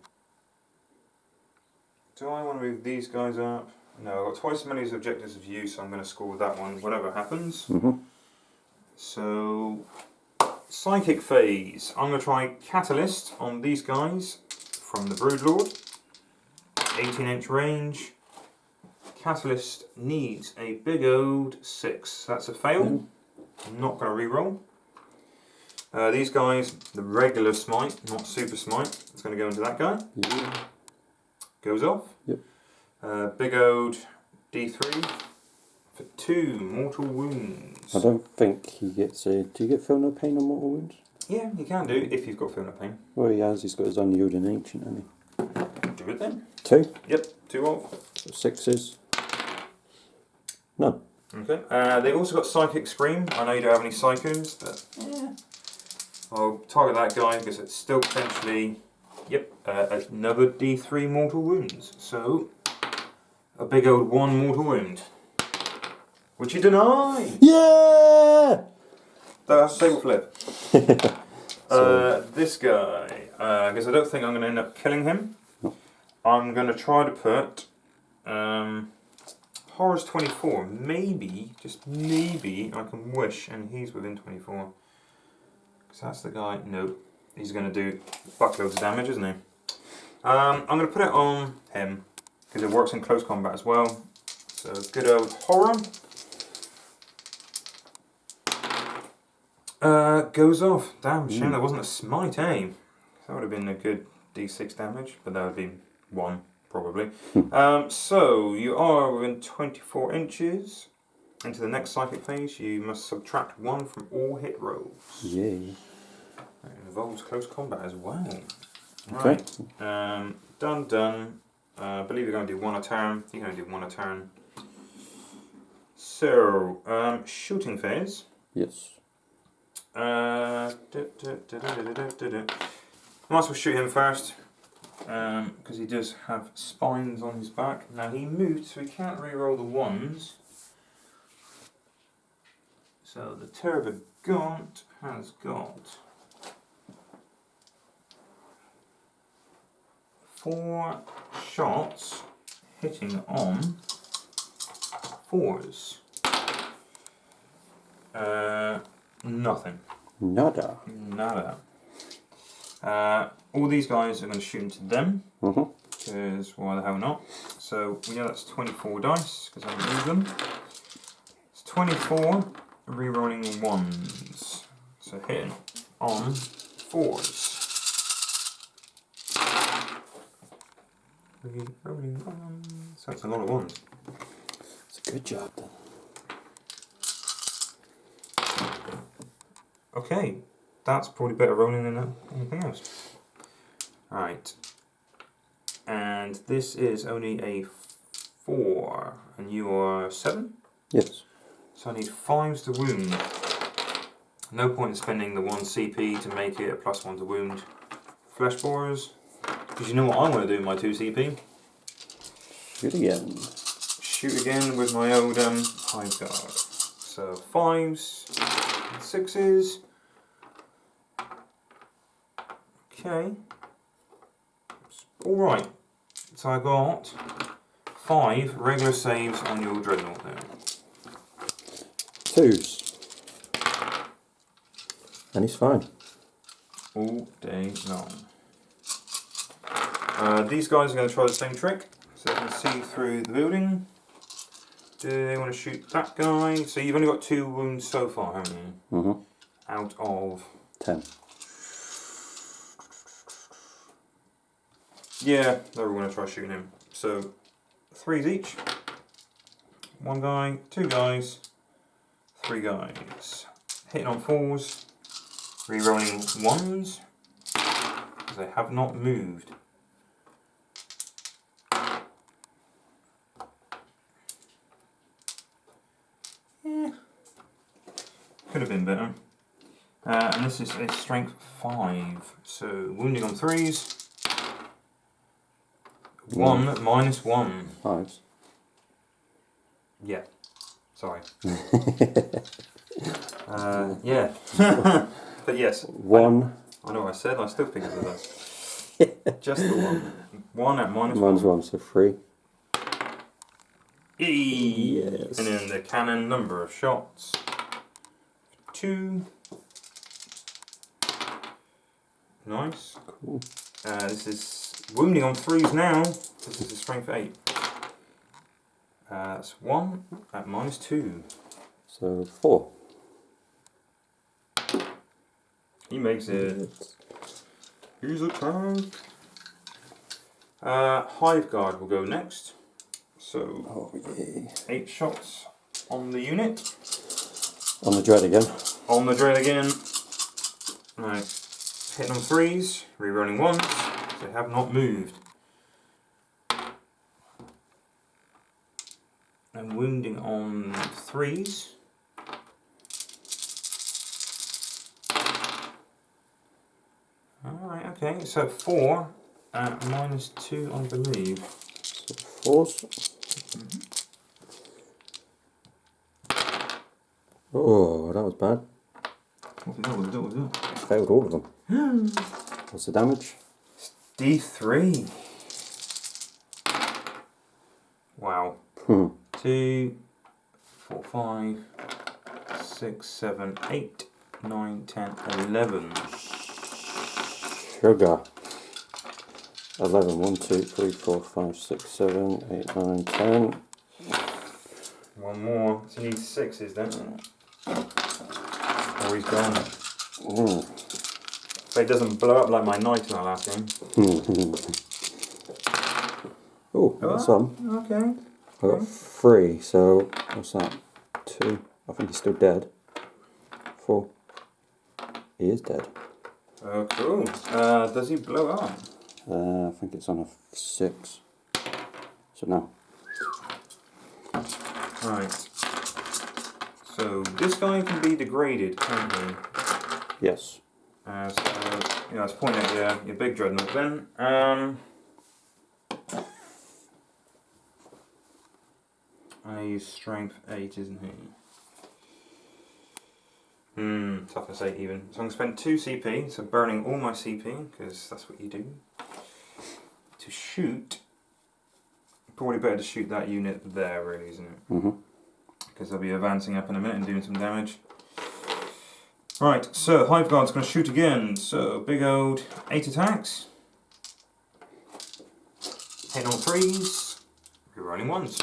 do I want to move these guys up? No, I've got twice as many as objectives of you, so I'm going to score with that one, whatever happens. So, Psychic Phase. I'm going to try Catalyst on these guys from the Broodlord. 18-inch range. Catalyst needs a big old 6. That's a fail. I'm not going to reroll. These guys, the regular smite, not super smite. It's going to go into that guy. Goes off. Big old D3 for 2 mortal wounds. I don't think he gets a... Do you get Feel No Pain on mortal wounds? Yeah, you can do if you've got Feel No Pain. Well, he has. He's got his unyielding ancient, hasn't he? Do it then. 2. Yep, 2 off. So 6s. None. Okay. They've also got Psychic Scream. I know you don't have any Psychos, but yeah. I'll target that guy because it's still potentially, another D3 mortal wounds. So, a big old 1 mortal wound. Which you deny! Yeah! That's a table flip. This guy, because I don't think I'm going to end up killing him. I'm going to try to put Horror's 24. Maybe, just maybe, I can wish and he's within 24. Because that's the guy. Nope. He's going to do buckloads of damage, isn't he? I'm going to put it on him because it works in close combat as well. So, good old Horror. Goes off. Damn, shame that wasn't a smite, eh? That would have been a good D6 damage, but that would be 1, probably. So, you are within 24 inches. Into the next psychic phase, you must subtract 1 from all hit rolls. Yay. That involves close combat as well. Okay. Right. Done. I believe you're going to do 1 a turn. You're going to do 1 a turn. So, shooting phase. Yes. Might as well shoot him first. Because he does have spines on his back. Now he moved, so he can't re-roll the 1s. So the Terragant has got 4 shots hitting on 4s. Nothing. Nada. All these guys are going to shoot into them. Mhm. Because why the hell not? So we know that's 24 dice because I haven't moved them. It's 24 re-rolling 1s. So hitting on 4s. Re-rolling 1s. That's a lot of 1s. It's a good job then. Okay, that's probably better rolling than anything else. Right. And this is only a 4, and you are 7? Yes. So I need 5s to wound. No point in spending the 1 CP to make it a +1 to wound. Flesh borers. Because you know what I want to do with my 2 CP? Shoot again. Shoot again with my old Hive Guard. So 5s, 6s. Okay. Alright. So I got 5 regular saves on your dreadnought there. 2s. And he's fine. All day long. These guys are going to try the same trick, so they can see through the building. Do they want to shoot that guy? So you've only got 2 wounds so far, haven't you? Mm-hmm. Out of 10. Yeah, they're all going to try shooting him. So 3s each. 1 guy, 2 guys, 3 guys. Hitting on 4s. Rerolling 1s. Because they have not moved. Yeah. Could have been better. And this is a strength 5. So wounding on 3s. 1 -1. 5s. Yeah. Sorry. Yeah. But yes. 1. I know what I said, I still think it was that. Just the 1. 1 at -1. Mine's 1, so 3. Yes. And then the cannon, number of shots. 2. Nice. Cool. This is wounding on 3s now. This is a strength 8. That's 1 at -2. So 4. He makes it. He's a tank. Hive Guard will go next. So Oh, yay. 8 shots on the unit. On the dread again. On the dread again. Right. Hitting on 3s, rerolling 1s. They have not moved. And wounding on 3s. Alright, okay, so 4 at -2, I believe. So 4s. Oh, that was bad. What was it? Failed all of them. What's the damage? D3. Wow. 2, 4, 5, 6, 7, 8, 9, 10, 11. Sugar. 11. 1, 2, 3, 4, 5, 6, 7, 8, 9, 10. One more. So you need 6s, don't you? Oh, he's gone. So it doesn't blow up like my knight in our last game. Oh, got some. Okay. I got 3, so what's that? 2. I think he's still dead. 4. He is dead. Oh, cool. Does he blow up? I think it's on a 6. So no. Right. So this guy can be degraded, can't he? Yes. So, let's point at your big dreadnought then. He's strength 8, isn't he? Toughness 8 even. So I'm going to spend 2 CP, so burning all my CP, because that's what you do. To shoot, probably better to shoot that unit there, really, isn't it? Because they'll be advancing up in a minute and doing some damage. Right, so Hive Guard's going to shoot again. So big old 8 attacks. Hit on 3s. Rerolling 1s.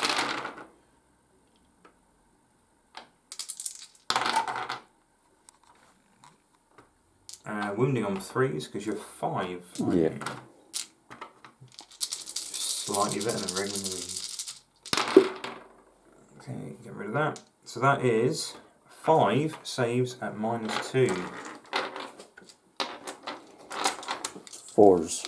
Wounding on 3s because you're 5. Yeah. Slightly better than regular wounds. Okay, get rid of that. So that is 5 saves at -2. 4s.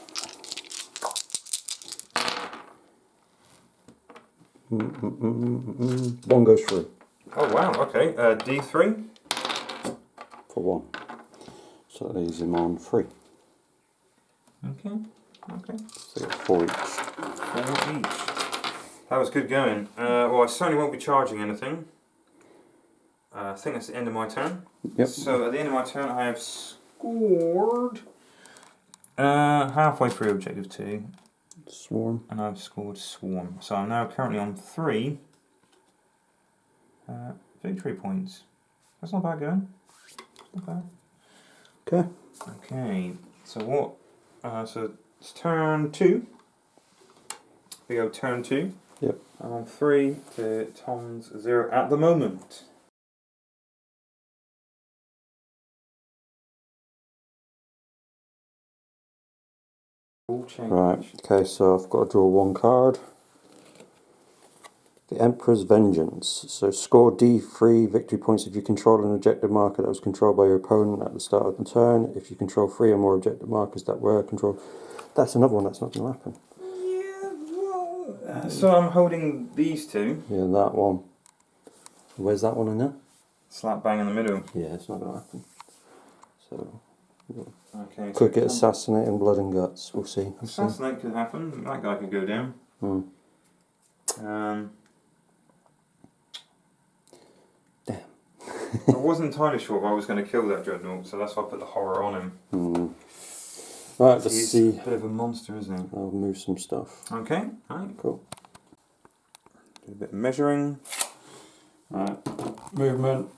1 goes through. Oh wow, okay. D3. For 1. So that leaves him on 3. Okay. So you got 4 each. 4 each. That was good going. Well, I certainly won't be charging anything. I think that's the end of my turn. Yep. So at the end of my turn, I have scored halfway through objective 2. Swarm. And I've scored Swarm. So I'm now currently on 3 victory points. That's not bad going. Not bad. Okay. Okay, so what? So it's turn 2. We go turn 2. Yep. I'm on 3 to Tom's 0 at the moment. All change. Right, okay, so I've got to draw 1 card. The Emperor's Vengeance. So score D3 victory points if you control an objective marker that was controlled by your opponent at the start of the turn. If you control 3 or more objective markers that were controlled. That's another one that's not going to happen. Yeah, well, so I'm holding these 2. Yeah, that one. Where's that one in there? Slap bang in the middle. Yeah, it's not going to happen. So, Okay. could get assassinating blood and guts. We'll see. Assassinate could happen. That guy could go down. Damn. I wasn't entirely sure if I was going to kill that Dreadnought, so that's why I put the horror on him. Right, let's He's see. a bit of a monster, isn't he? I'll move some stuff. Okay, right. Cool. Do a bit of measuring. Right, movement.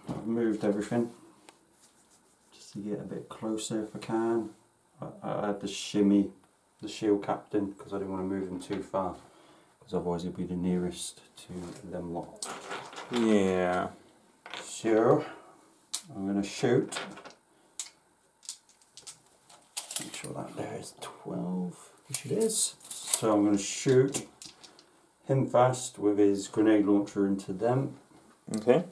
I've moved everything. Just to get a bit closer if I can. I had to shimmy the shield captain because I didn't want to move him too far. Because otherwise he'll be the nearest to them lot. Yeah. So, I'm going to shoot. Make sure that there is 12, which it is. So I'm going to shoot him fast with his grenade launcher into them. Okay.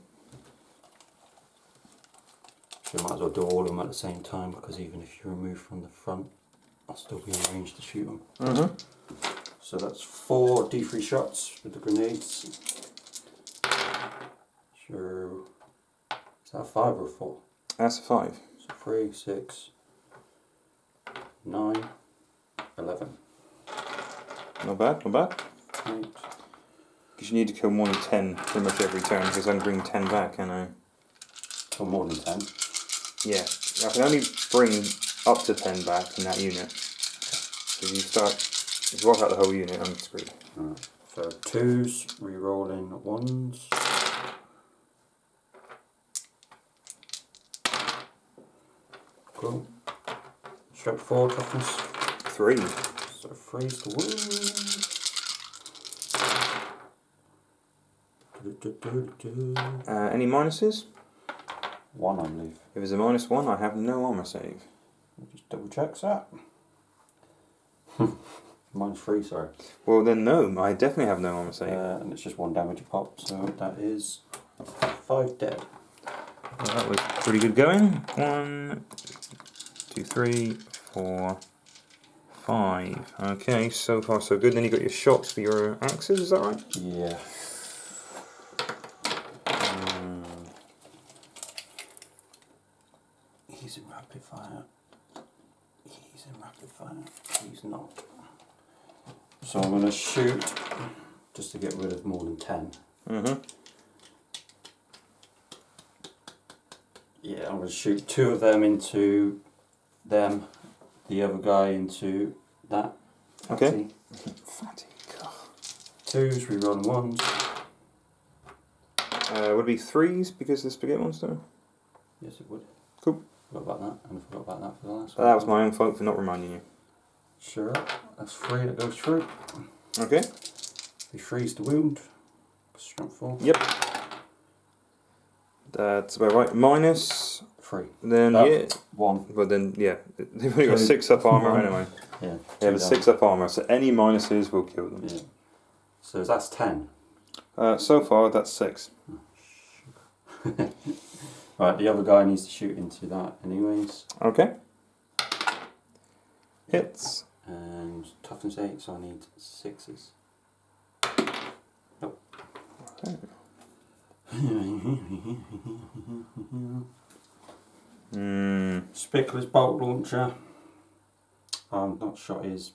So I might as well do all of them at the same time because even if you remove from the front, I'll still be in range to shoot them. So that's 4 D3 shots with the grenades. Sure. Is that a 5 or a 4? That's a 5. So 3, 6, 9, 11. Not bad, not bad. 8. Because you need to kill more than 10 pretty much every turn, because I can bring 10 back, can I? Or more than 10. Yeah. I can only bring up to 10 back in that unit. So if you wipe out the whole unit, I'm screwed. Right. So 2s, re-rolling 1s. Cool. Strength 4, toughness. 3. So 3's the wound. Any minuses? 1, I believe. If it's a -1, I have no armor save. Just double checks that. Mine's 3, sorry. Well then no, I definitely have no armor save. And it's just 1 damage a pop, so that is 5 dead. Well, that was pretty good going. 1, 2, 3, 4, 5. Okay, so far so good. Then you got your shots for your axes, is that right? Yeah. He's in rapid fire. He's in rapid fire. He's not. So I'm going to shoot just to get rid of more than 10. Yeah, I'm going to shoot 2 of them into them, the other guy into that. Okay. Fatty. 2s, rerun 1s. Would it be 3s because of the spaghetti monster? Yes, it would. Cool. Forgot about that, and I forgot about that for the last That one. was my own fault for not reminding you. Sure, that's 3 that goes through. Okay. He frees the wound. Strength 4. Yep. That's about right. Minus. 3. Then yeah. 1. But then yeah, they've only got 2. 6 up armor 1. anyway. Yeah. They have a 6 up armor, so any minuses will kill them. Yeah. So that's 10. So far that's 6. Right, the other guy needs to shoot into that anyways. Okay. Hits. And toughness 8, so I need 6s. Nope. Okay. Spickler's bolt launcher. I'm not shot his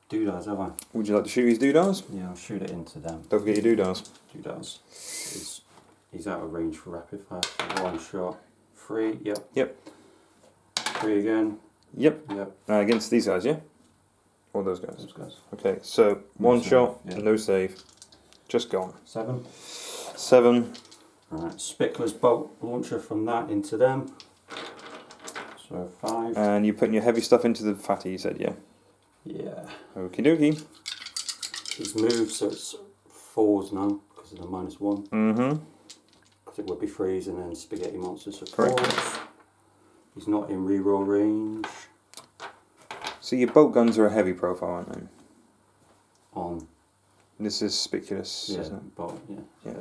doodads, have I? Would you like to shoot his doodahs? Yeah, I'll shoot it into them. Don't forget your doodahs. Doodads. He's out of range for rapid fire. 1 shot. 3, yep. Yep. 3 again. Yep. Yep. Against these guys, yeah? Or those guys? Those guys. Okay, so No one save, shot, yeah. no save. Just gone. 7. 7. Alright, Spickler's bolt launcher from that into them. So 5. And you're putting your heavy stuff into the fatty, you said, yeah? Yeah. Okie dokie. He's moved, so it's 4s now because of the -1. Mm-hmm. Because it would be 3s and then spaghetti monsters for Correct. 4s. He's not in reroll range. So your bolt guns are a heavy profile, aren't they? On. This is spiculous, Yeah, isn't it? bolt, yeah. Yeah.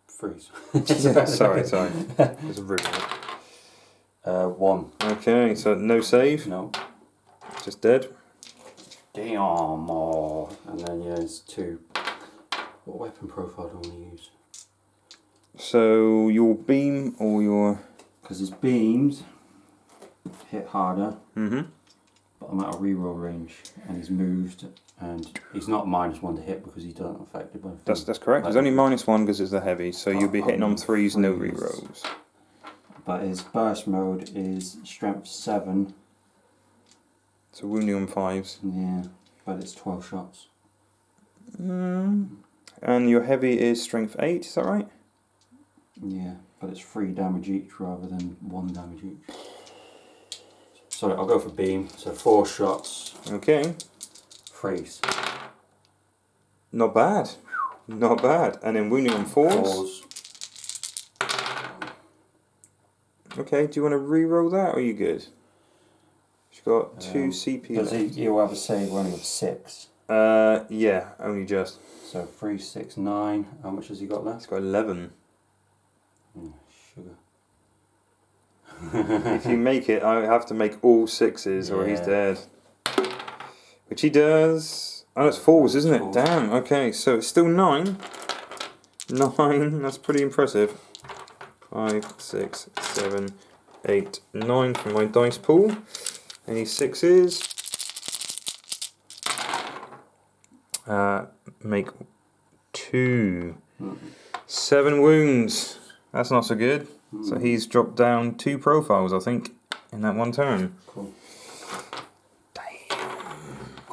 Freeze. Yeah, sorry. There's a root. 1. Okay, so no save, No. just dead. Damn. Oh. And then yeah, it's 2. What weapon profile do I want to use? So your beam or your... Because his beams hit harder, Mm-hmm. but I'm out of reroll range, and he's moved, and he's not -1 to hit because he doesn't affected by. That's correct. There's only -1 because it's the heavy, so you'll be hitting on 3s, no threes. rerolls. But his burst mode is strength 7. So wounding on 5s. Yeah, but it's 12 shots. And your heavy is strength 8, is that right? Yeah, but it's 3 damage each rather than 1 damage each. Sorry, I'll go for beam. So 4 shots. Okay. Freeze. Not bad. Not bad. And then wounding on 4s. Okay, do you want to re-roll that or are you good? She's got 2 CP Does left. he'll have a save running of 6. Yeah, only just. So 3, 6, 9. How much has he got left? He's got 11. Sugar. If you make it, I have to make all 6s or he's Yeah. dead. Which he does. Oh, it's 4s, isn't it? 4s. Damn, okay, so it's still 9. 9, that's pretty impressive. 5, 6, 7, 8, 9 from my dice pool. Any 6s? Make 2. 7 wounds. That's not so good. So he's dropped down 2 profiles, I think, in that one turn. Cool.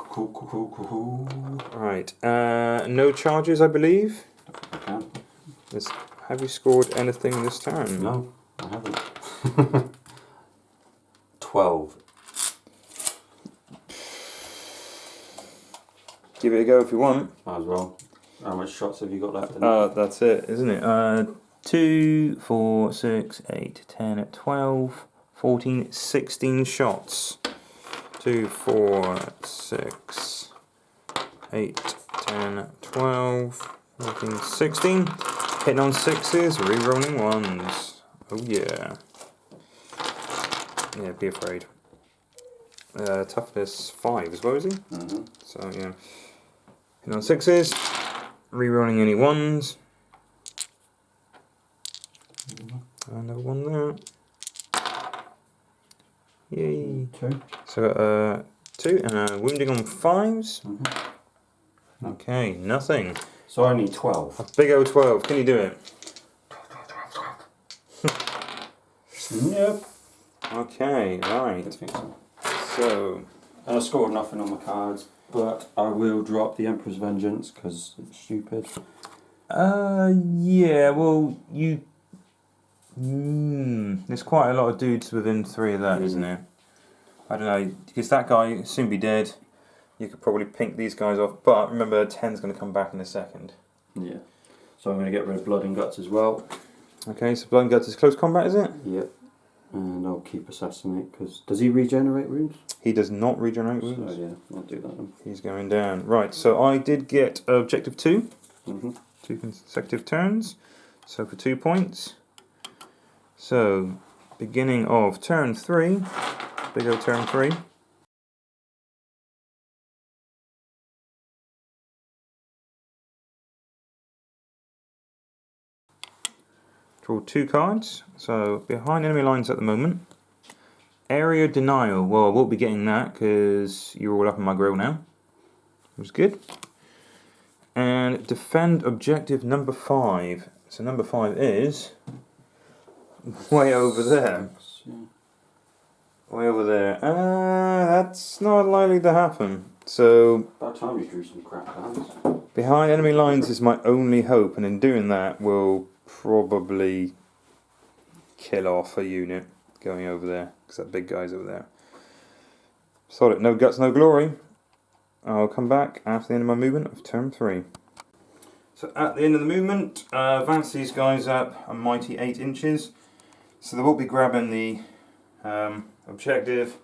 Cool. Right. No charges, I believe. Okay. Have you scored anything this turn? No, I haven't. 12. Give it a go if you want. Might as well. How much shots have you got left in it? That's it, isn't it? 2, 4, 6, 8, 10, 12, 14, 16 shots. 2, 4, 6, 8, 10, 12, 14, 16. Hitting on 6s, re-rolling 1s. Oh yeah. Yeah, be afraid. Toughness 5 as well, is he? Mm-hmm. So yeah. Hitting on 6s, re-rolling any 1s. Another 1 there. Yay. 2. So 2 and wounding on 5s. Mm-hmm. Okay, nothing. So I need 12. A big old 12. Can you do it? Yep. Okay, I right. think so. So And I scored nothing on my cards, but I will drop the Emperor's Vengeance because it's stupid. yeah, well, you... there's quite a lot of dudes within 3 of that, isn't there? I don't know, because that guy will soon be dead. You could probably pink these guys off, but remember 10's going to come back in a second. Yeah. So I'm going to get rid of Blood and Guts as well. Okay, so Blood and Guts is close combat, is it? Yep. And I'll keep Assassinate because does he regenerate wounds? He does not regenerate wounds. So yeah, I'll do that then. He's going down. Right, so I did get objective 2. Mm-hmm. 2 consecutive turns. So for 2 points. So, beginning of turn 3. Big O turn 3. Draw 2 cards. So, behind enemy lines at the moment. Area Denial. Well, I won't be getting that because you're all up in my grill now. Which is good. And defend objective number 5. So number 5 is way over there. Yeah. Way over there. That's not likely to happen. So, About time you drew some crap cards. behind enemy lines is my only hope, and in doing that, we'll probably kill off a unit going over there, because that big guy's over there. Solid, no guts, no glory. I'll come back after the end of my movement of turn 3. So at the end of the movement, advance these guys up a mighty 8 inches. So they won't be grabbing the objective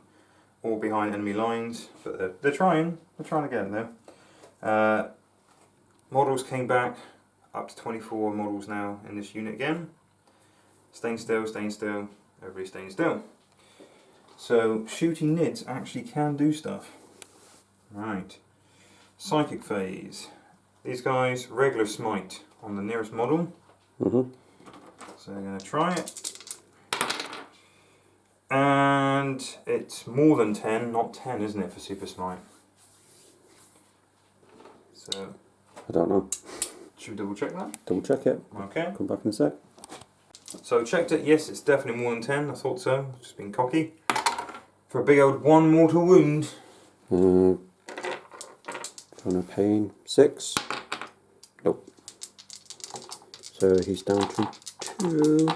or behind enemy lines, but they're trying to get in there. Models came back up to 24 models now in this unit again. Staying still, everybody's staying still. So shooting nids actually can do stuff. Right. Psychic phase. These guys, regular smite on the nearest model. Mm-hmm. So they're going to try it. And it's more than 10, not 10, isn't it, for super smite? So, I don't know. should we double check that? Double check it. Okay. Come back in a sec. So checked it, yes, it's definitely more than 10, I thought so, just being cocky. For a big old 1 mortal wound. Trying to pain 6. Nope. So he's down to 2.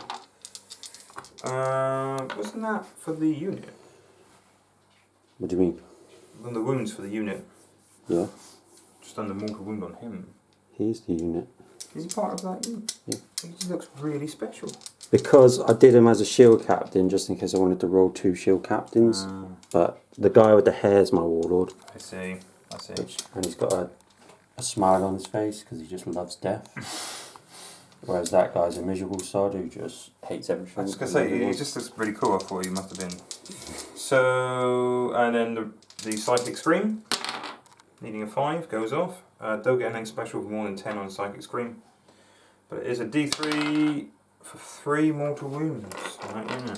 Wasn't that for the unit? What do you mean? On the wounds for the unit. Yeah. Just done the mortal wound on him. He's the unit. Is he part of that unit? Yeah. He just looks really special. Because I did him as a shield captain, just in case I wanted to roll 2 shield captains. But the guy with the hair is my warlord. I see. And he's got a smile on his face because he just loves death. Whereas that guy's a miserable sod who just hates everything. I was going to say, he just looks really cool. I thought he must have been. So, and then the Psychic Scream, needing a 5, goes off. Don't get anything special for more than 10 on Psychic Scream. But it is a D3 for 3 mortal wounds. Right, yeah.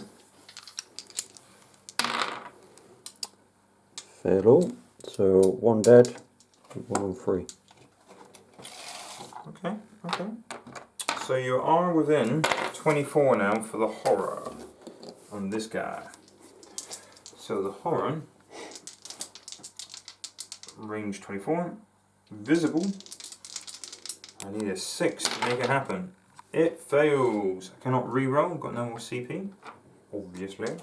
Fail all. So 1 dead, 1 on 3. Okay. So you are within 24 now for the horror on this guy. So the horror, range 24, visible. I need a 6 to make it happen. It fails. I cannot re-roll, got no more CP, obviously.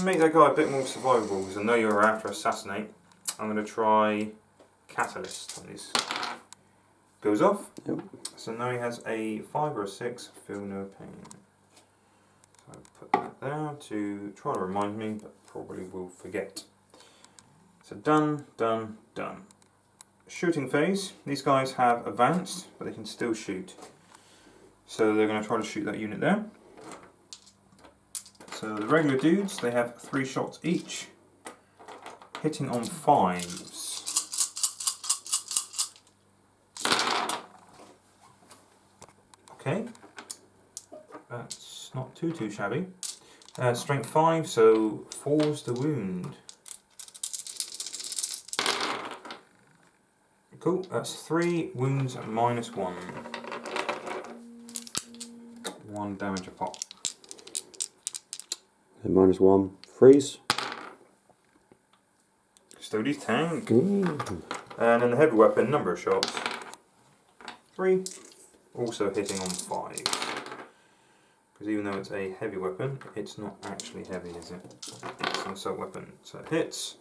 Make that guy a bit more survivable, because I know you're after assassinate. I'm going to try Catalyst on this. Goes off. Yep. So now he has a 5 or a 6, feel no pain. So I put that there to try to remind me, but probably will forget. So done. Shooting phase. These guys have advanced, but they can still shoot. So they're going to try to shoot that unit there. So the regular dudes, they have 3 shots each, hitting on 5s. Okay, that's not too shabby. Strength 5, so 4's the wound. Cool, that's 3 wounds minus 1. 1 damage a pop. And -1, freeze. Custodes tank. Ooh. And then the heavy weapon, number of shots. 3. Also hitting on 5. Because even though it's a heavy weapon, it's not actually heavy, is it? It's an assault weapon. So it hits.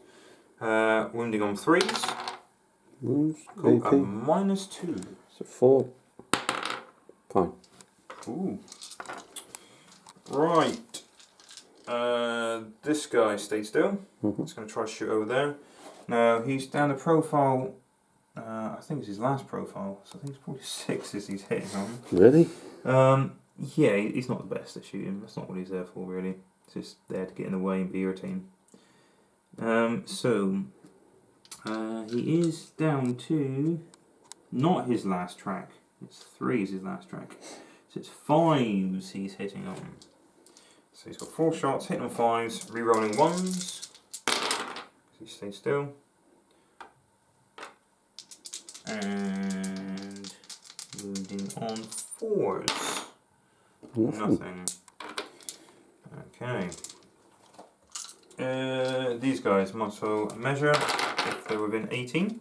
Wounding on 3s. Wounds, Cool, AP. -2. So 4. Fine. Ooh. Right. This guy stayed still. He's going to try to shoot over there. Now he's down the profile. I think it's his last profile, so I think it's probably 6 as he's hitting on. Really? Yeah, he's not the best at shooting. That's not what he's there for, really. He's just there to get in the way and be irritating. He is down to not his last track. It's 3 is his last track. So it's 5s he's hitting on. So he's got 4 shots, hitting on 5s, re-rolling 1s. He stays still. And wounding on 4s. Nothing. Okay. These guys must also measure if they're within 18.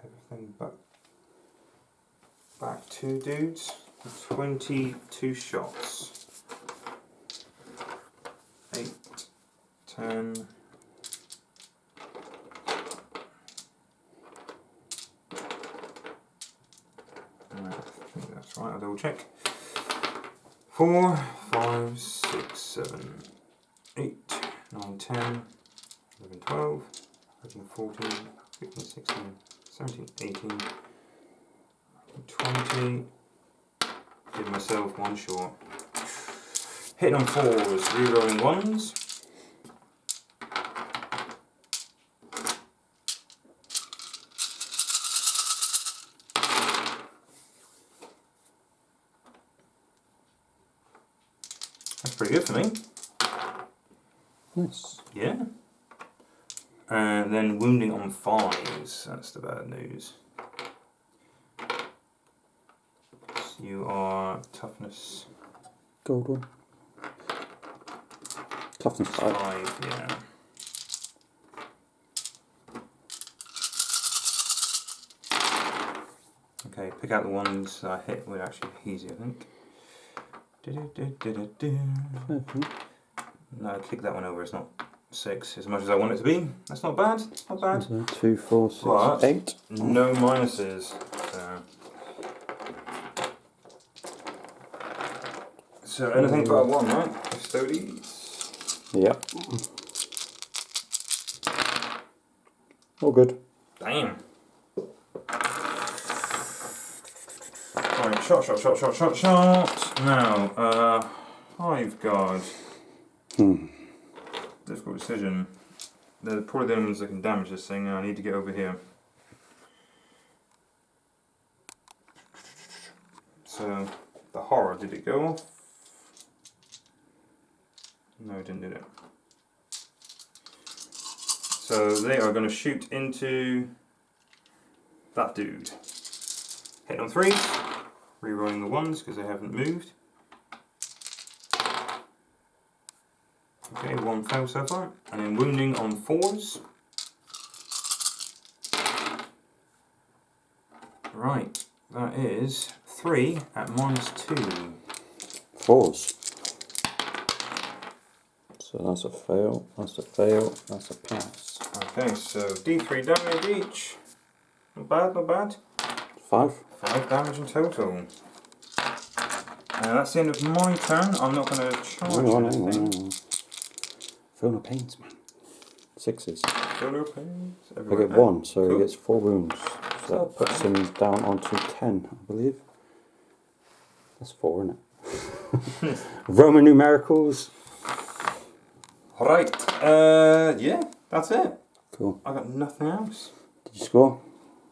Everything but back 2 dudes. 22 shots. 8, 10. I think that's right, I'll double check. 4, 5, 6, 7, 8, 9, 10, 11, 12, 13, 14, 15, 16, 17, 18, 20. Give myself 1 short. Hitting on 4s, rerolling 1s. That's pretty good for me. Nice. Yeah. And then wounding on 5s, that's the bad news. So you are toughness Gold one. Toughness 5. 5, yeah. Okay, pick out the ones that I hit with actually easy, I think. No, kick that one over, it's not 6 as much as I want it to be. That's not bad, not bad. So 2, 4, 6, But 8. no minuses. So anything but 1, right? Custodes. Yep. All good. Damn. Right, shot. Now, Hive Guard. Difficult decision. They're probably the only ones that can damage this thing. I need to get over here. So, the horror, did it go off? No, it didn't, did it? So they are going to shoot into that dude. Hit on 3, rerolling the 1s because they haven't moved. Okay, 1 fail so far. And then wounding on 4s. Right, that is 3 at -2. 4s. So that's a fail, that's a fail, that's a pass. Okay, so D3 damage each. Not bad, not bad. 5. 5 damage in total. That's the end of my turn. I'm not going to charge anything. Feel no pains, man. 6s. Solo pains. I get 1, so Cool. he gets 4 wounds. So that puts him down onto 10, I believe. That's 4, isn't it? Roman numericals. Right. Yeah, that's it. Cool. I got nothing else. Did you score?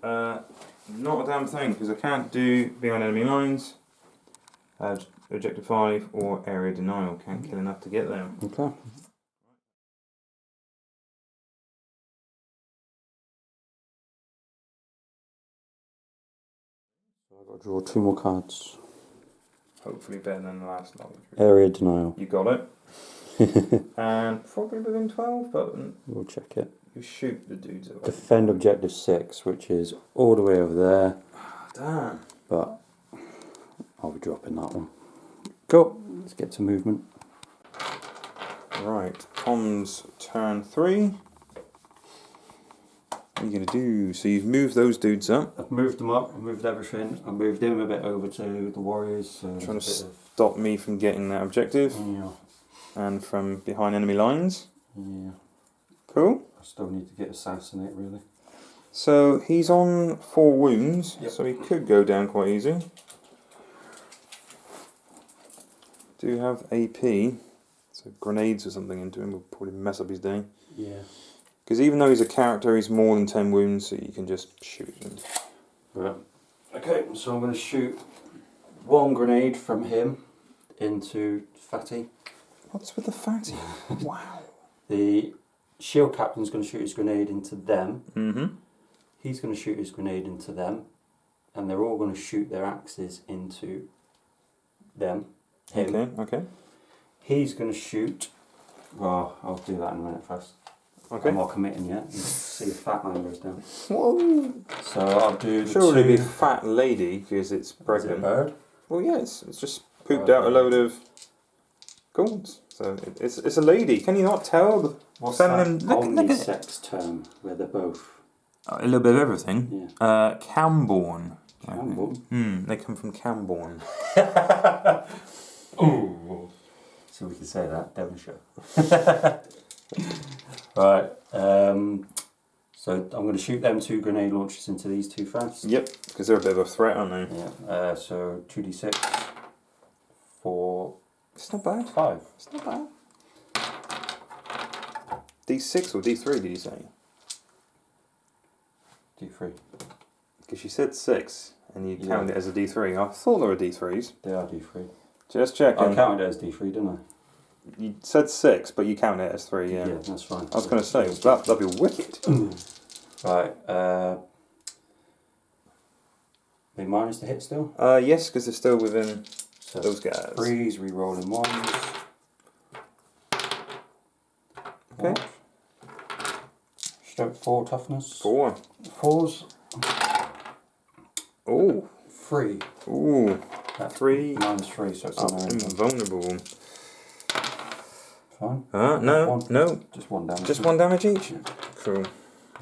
Not a damn thing, because I can't do behind enemy lines, objective 5, or area denial. Can't kill enough to get there. Okay. So I've got to draw 2 more cards. Hopefully better than the last lot. Area denial. You got it. And probably within 12, but We'll check it. you shoot the dudes away. Defend objective 6, which is all the way over there. Damn. But I'll be dropping that one. Cool. Let's get to movement. Right, Tom's turn 3. What are you going to do? So you've moved those dudes up. I've moved them up, I've moved everything. I moved him a bit over to the Warriors. So Trying to stop me from getting that objective Yeah. and from behind enemy lines. Yeah. Cool. I still need to get assassinate really. So he's on 4 wounds, Yep. so he could go down quite easy. Do have AP, so grenades or something into him will probably mess up his day. Yeah. Because even though he's a character, he's more than 10 wounds, so you can just shoot him. Right. Okay, so I'm going to shoot 1 grenade from him into Fatty. What's with the fatty? Wow. The shield captain's going to shoot his grenade into them. Mm-hmm. He's going to shoot his grenade into them. and they're all going to shoot their axes into them. Him. Okay. He's going to shoot. Well, I'll do that in a minute first. Okay. I'm not committing yet. Let's see if fat man goes down. Whoa. So I'll do the Surely two. be fat lady because it's Is it a pregnant. bird? Well, yes, it's just pooped out a load of gourds. So it's a lady. Can you not tell? The What's feminine. that Look at it. omnisex term where they're both? A little bit of everything. Yeah. Camborne. Campbell. They come from Camborne. Ooh. So we can say that, Devonshire. Right. So I'm going to shoot them 2 grenade launchers into these 2 first. Yep, because they're a bit of a threat, aren't they? Yeah. So 2d6 for It's not bad. 5. It's not bad. D6 or D3 did you say? D3. Because you said 6 and you counted it as a D3. I thought they were D3s. They are D3. Just checking. I counted it as D3, didn't I? You said 6, but you counted it as 3, yeah. Yeah, that's fine. I was going to say, that'd be wicked. Right. They minus the hit still? Yes, because they're still within So those guys. 3s, re-rolling 1s. Okay. Strength 4, toughness. 4. 4s. Oh. 3. Ooh. 3. Minus 3, so it's on their own. Invulnerable. Fine. No. Just 1 damage. Just 1 damage each? Cool.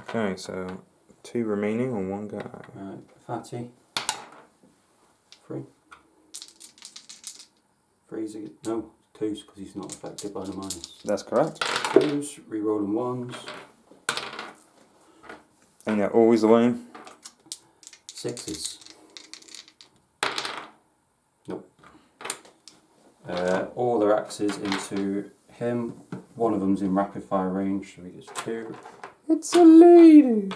Okay, so 2 remaining on 1 guy. Right, fatty. 3. 3's again. No, 2's because he's not affected by the minus. That's correct. 2's, re-rolling 1s. And they're always the way. 6's. Nope. All their axes into him. One of them's in rapid fire range, so he gets 2. It's a lady.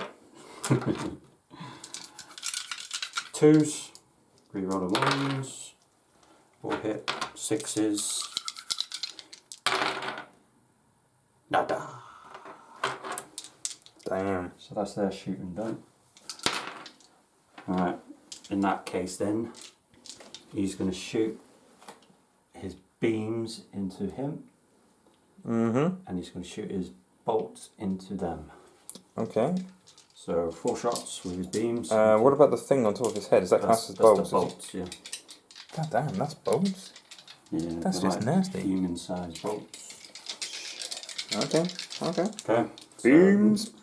2's, re-rolling 1s. All hit. 6's. Nada. Damn. So that's their shooting done. Alright, in that case then, he's going to shoot his beams into him, Mm-hmm. and he's going to shoot his bolts into them. Okay. So 4 shots with his beams. What about the thing on top of his head? Is that classed as bolts? The bolts, yeah. God damn, that's bolts. Yeah, That's they're just like nasty. human-sized bolts. Okay. Okay. Beams. So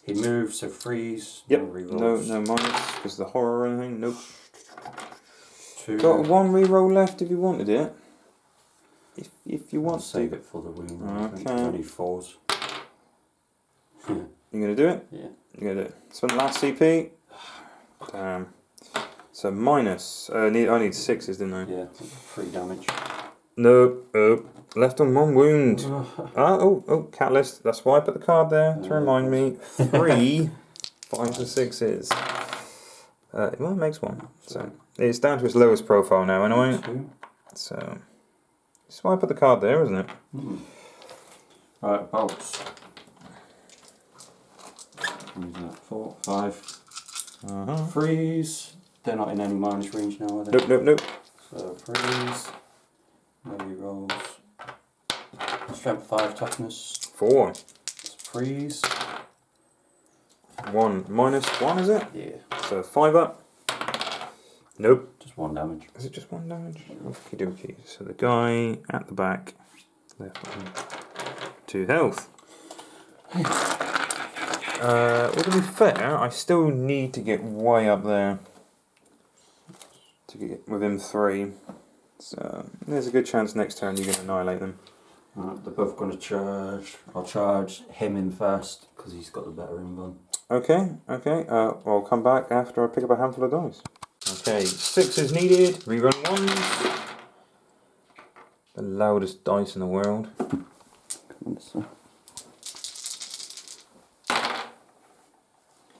he moves, so freeze. Yep. No No, rerolls. no minus because the horror or anything. Nope. 2. Got 1 reroll left if you wanted it. If you I'll want save to. it for the wound. Okay. There's only 4s. Yeah. You gonna do it? Yeah. You gonna do it? Spend the last CP. Damn. So minus. I need 6s, didn't I? Yeah, 3 damage. Nope. Oh. Left on 1 wound. Oh, catalyst. That's why I put the card there to remind me. 3 5s and 6s. Well, it makes 1. So it's down to its lowest profile now, anyway. 2. So that's why I put the card there, isn't it? Right, bolts. Who's that? 4, 5. Freeze. They're not in any minus range now, are they? Nope. So freeze. No rolls. Strength 5, toughness. 4. Freeze. 1 minus 1, is it? Yeah. So 5 up. Nope. Just 1 damage. Is it just 1 damage? Okie dokie. So the guy at the back, left on 2 health. Well, to be fair, I still need to get way up there to get within 3. So there's a good chance next turn you're going to annihilate them. Right, they're both going to charge. I'll charge him in first because he's got the better ingun. Okay. I'll come back after I pick up a handful of dice. Okay, 6 is needed. Rerun 1s. The loudest dice in the world.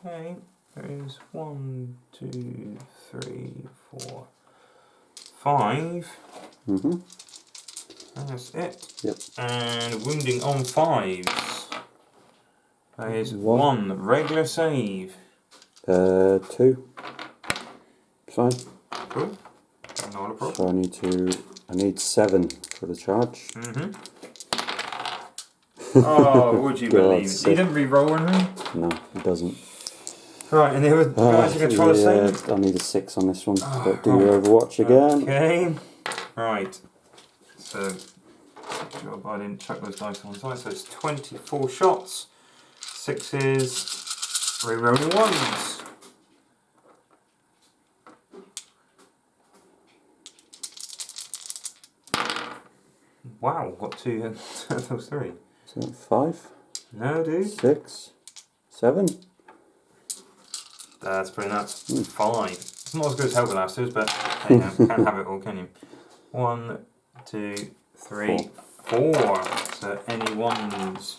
Okay, there is 1, 2, 3, 4, 5. That's it. Yep. And wounding on 5s. That is 1 regular save. 2. fine. Cool. Not a problem. So I need 7 for the charge. Oh, would you God, believe it? He 6. didn't re-roll anything? No, it doesn't. Right, and the other guys are going to try the same? I need a 6 on this one. But do your Overwatch again. Okay. Right. So, sure I didn't chuck those dice on the side. So it's 24 shots. 6s. Re-rolling 1s. Wow, got 2 of those 3. So 5, No, dude. 6, 7. That's pretty nuts. 5. It's not as good as Hellblasters, but hey, you can't have it all, can you? 1, 2, 3, 4. So any ones.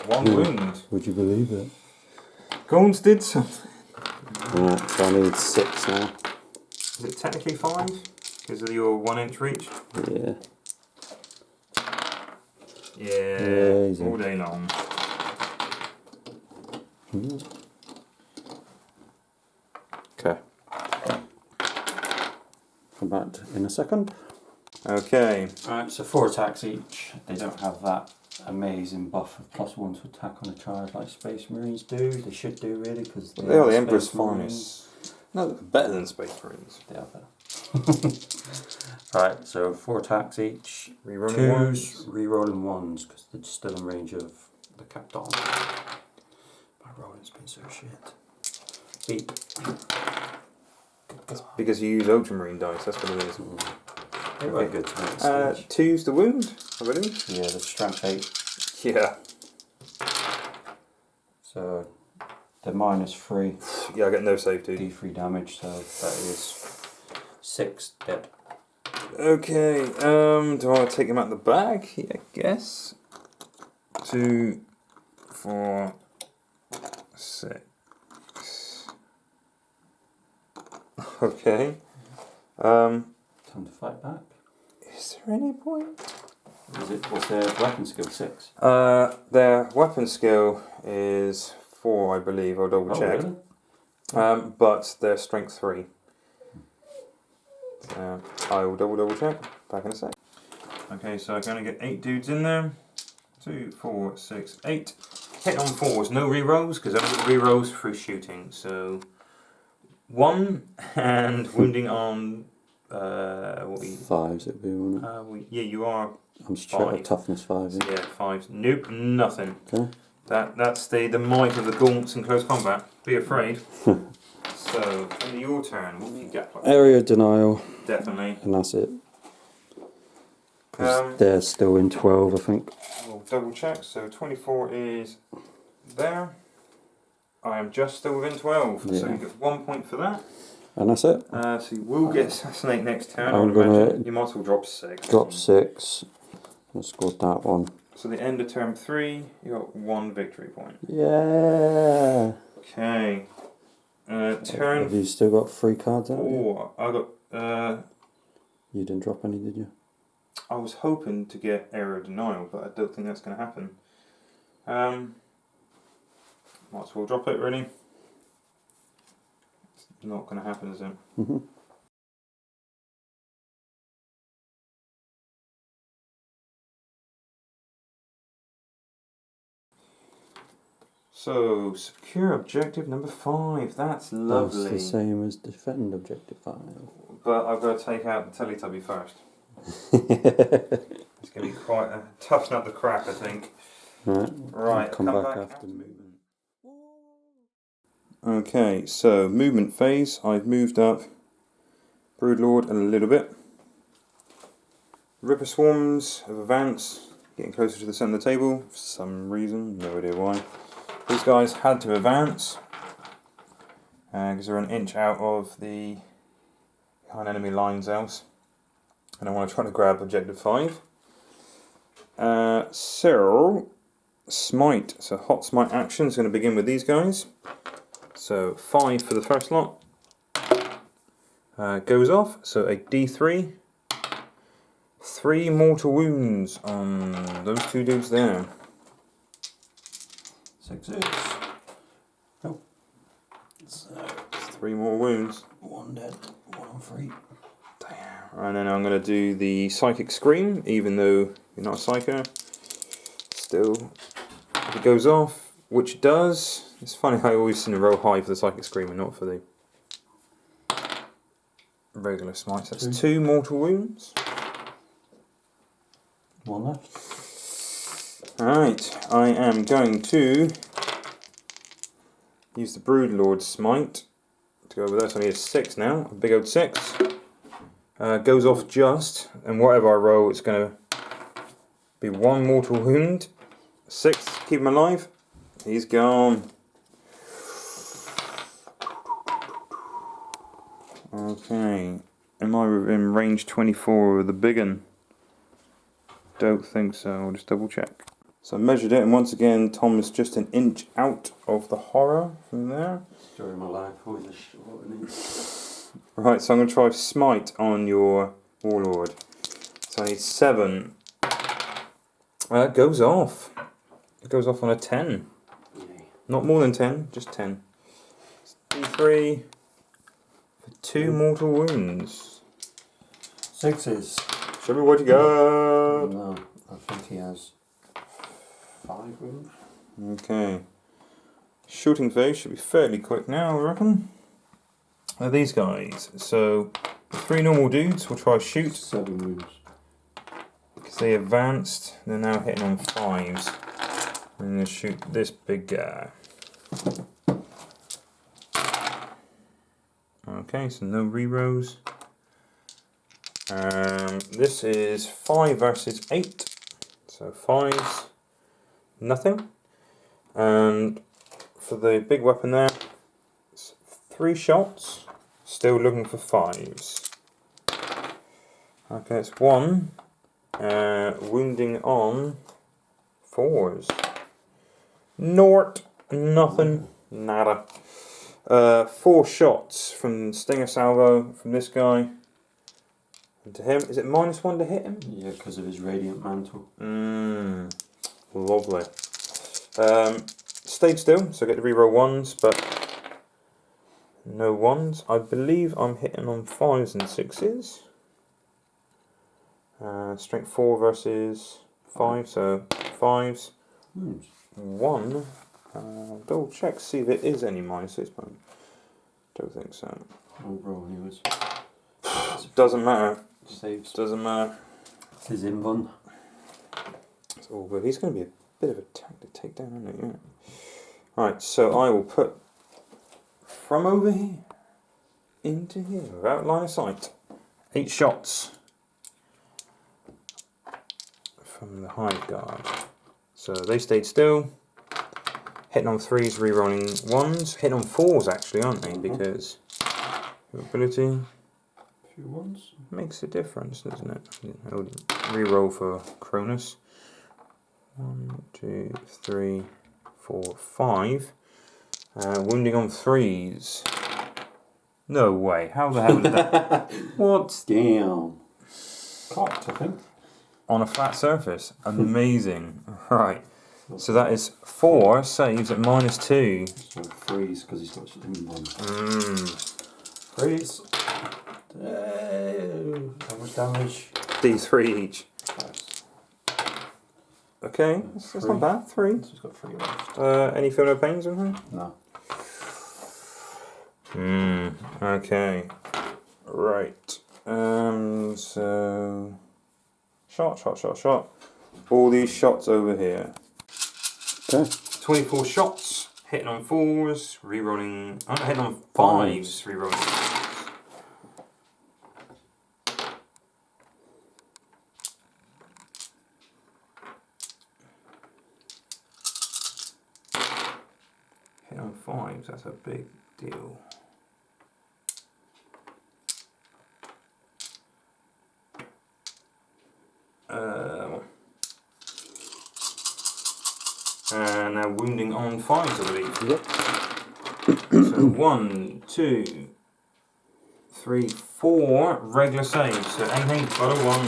1 wound. Would you believe it? Gones did something. Right, so I need 6 now. Is it technically 5? Because of your 1-inch reach? Yeah. Yeah, Easy. all day long. Okay. Come back in a second. Okay. Alright, so 4 attacks each. They don't have that amazing buff of +1 to attack on a charge like Space Marines do. They should do, really, because They are the Space Emperor's Marines. Finest. No, better than Space Marines. They are better. Right, so 4 attacks each. Rerolling 2s, 1s. rerolling 1s, because they're still in range of the Captain. My rolling's been so shit. Beep. That's because you use Ultramarine dice, that's what it is. They were good to make a stage. 2's the wound, I believe. Yeah, the strength 8. Yeah. So they're -3 Yeah, I get no save, dude. D3 damage, so that is 6 dead. Okay, do I want to take him out the bag? Yeah, I guess. 2, 4, 6. Okay. Time to fight back. Is there any point? What's their weapon skill? 6? Their weapon skill is 4, I believe. I'll double check. Really? But their strength 3. I will double check. Back in a sec. Okay, so I can only get 8 dudes in there. 2, 4, 6, 8. Hit on 4s, no rerolls because I don't get rerolls through shooting. So 1 and wounding on what we 5s it'd be, wouldn't it? yeah, you are. I'm straight up 5. toughness 5. So yeah, 5. Nope, nothing. Okay. That's the might of the gaunts in close combat. Be afraid. So, into your turn, what have you got? Area denial, Definitely. and that's it. 'Cause they're still in 12, I think. We'll double check. So 24 is there. I am just still within 12. So Yeah. you get 1 point for that. And that's it. So you will get assassinate next turn. I'm I would gonna imagine. You might as well drop 6. Drop 6. Let's go with that one. So the end of turn 3, you got 1 victory point. Yeah. Okay. Turn Have you still got 3 cards out? 4. I got. You didn't drop any, did you? I was hoping to get Area Denial, but I don't think that's going to happen. Might as well drop it, really. It's not going to happen, is it? Mm-hmm. So, secure objective number 5. That's lovely. That's the same as defend objective 5. But I've got to take out the Teletubby first. It's going to be quite a tough nut to crack, I think. Right, Come back after movement. Okay, so movement phase. I've moved up Broodlord a little bit. Ripper Swarms have advanced, getting closer to the centre of the table for some reason, no idea why. These guys had to advance because they're an inch out of the behind enemy lines else. And I want to try to grab objective 5. So, smite. So hot smite action is going to begin with these guys. So 5 for the first lot. Goes off. So a D3. 3 mortal wounds on those 2 dudes there. 6. Oh, So, 3 more wounds. 1 dead, 1 on 3. Damn. And then I'm going to do the Psychic Scream, even though you're not a Psycho. Still, if it goes off, which it does. It's funny how I always seem to roll high for the Psychic Scream and not for the regular smites. That's 2 mortal wounds. 1 left. Alright, I am going to use the Broodlord Smite to go over there. So I need a 6 now, a big old 6. Goes off just, and whatever I roll, it's going to be 1 mortal wound. 6, keep him alive. He's gone. Okay, am I in range 24 of the big one? Don't think so, I'll just double check. So I measured it, and once again, Tom is just an inch out of the horror from there. Story of my life, always a short. Right, so I'm going to try Smite on your Warlord. So I need 7. It goes off. It goes off on a 10. Yay. Not more than 10, just 10. D3 for 2 mortal wounds. 6s. Show me what you got. No, I think he has 5 wounds. Okay. Shooting phase should be fairly quick now, I reckon. These guys. So, 3 normal dudes will try shoot. 7 wounds. Because they advanced, they're now hitting on 5s. I'm going to shoot this big guy. Okay, so no rerolls. This is 5 versus 8. So 5s, nothing. And for the big weapon there, it's 3 shots. Still looking for 5s. Okay, it's 1. Wounding on 4s. Nort, nothing, nada. 4 shots from Stinger Salvo from this guy. And to him, is it -1 to hit him? Yeah, because of his Radiant Mantle. Lovely. Stayed still, so I get to reroll 1s, but no 1s. I believe I'm hitting on 5s and 6s. Strength 4 versus 5, so 5s. Wounds. 1. Double check, see if it is any -6, but don't think so. I'll roll anyways. Doesn't matter. Saves. Doesn't matter. It's his invuln. It's all good. He's going to be a bit of a tank to take down, isn't he? Yeah. Right, so I will put from over here into here without line of sight. 8 shots from the Hive Guard. So they stayed still. Hitting on 3s, rerolling 1s. Hitting on 4s actually, aren't they? Because your ability Few ones. makes a difference, doesn't it? I'll reroll for Cronus. 1, 2, 3, 4, 5. Wounding on 3s. No way. How the hell did that? What? Damn. Cocked, I think. On a flat surface. Amazing. Right. So that is 4 saves at -2. So freeze because he's got invuln. Freeze. How much damage? D3 each. Nice. Okay, that's not bad. 3. So he's got 3 left. Any feel no pains or anything? No. Okay. Right. So shot. All these shots over here. Okay. 24 shots, hitting on 4s, rerolling. I'm hitting on 5s, rerolling. Hit on 5s, that's a big deal. And now wounding on 5s, I believe. Yep. So 1, 2, 3, 4 regular saves. So anything but a 1.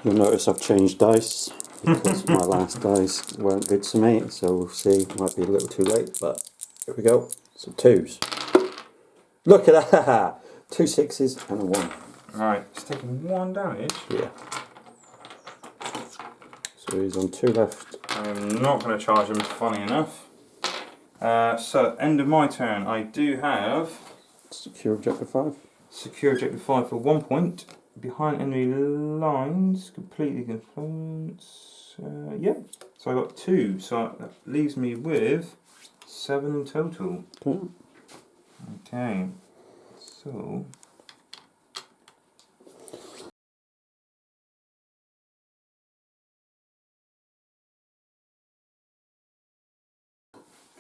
You'll notice I've changed dice because my last dice weren't good to me, so we'll see. Might be a little too late, but Here we go. Some 2s. Look at that! 2 6s and a 1. Right, it's taking 1 damage. Yeah. So he's on 2 left. I'm not going to charge him, funny enough. So, end of my turn. I do have Secure objective 5. secure objective 5 for 1 point. Behind enemy lines, completely influence. Yep. So I got 2. So that leaves me with 7 in total. Okay. Okay. So.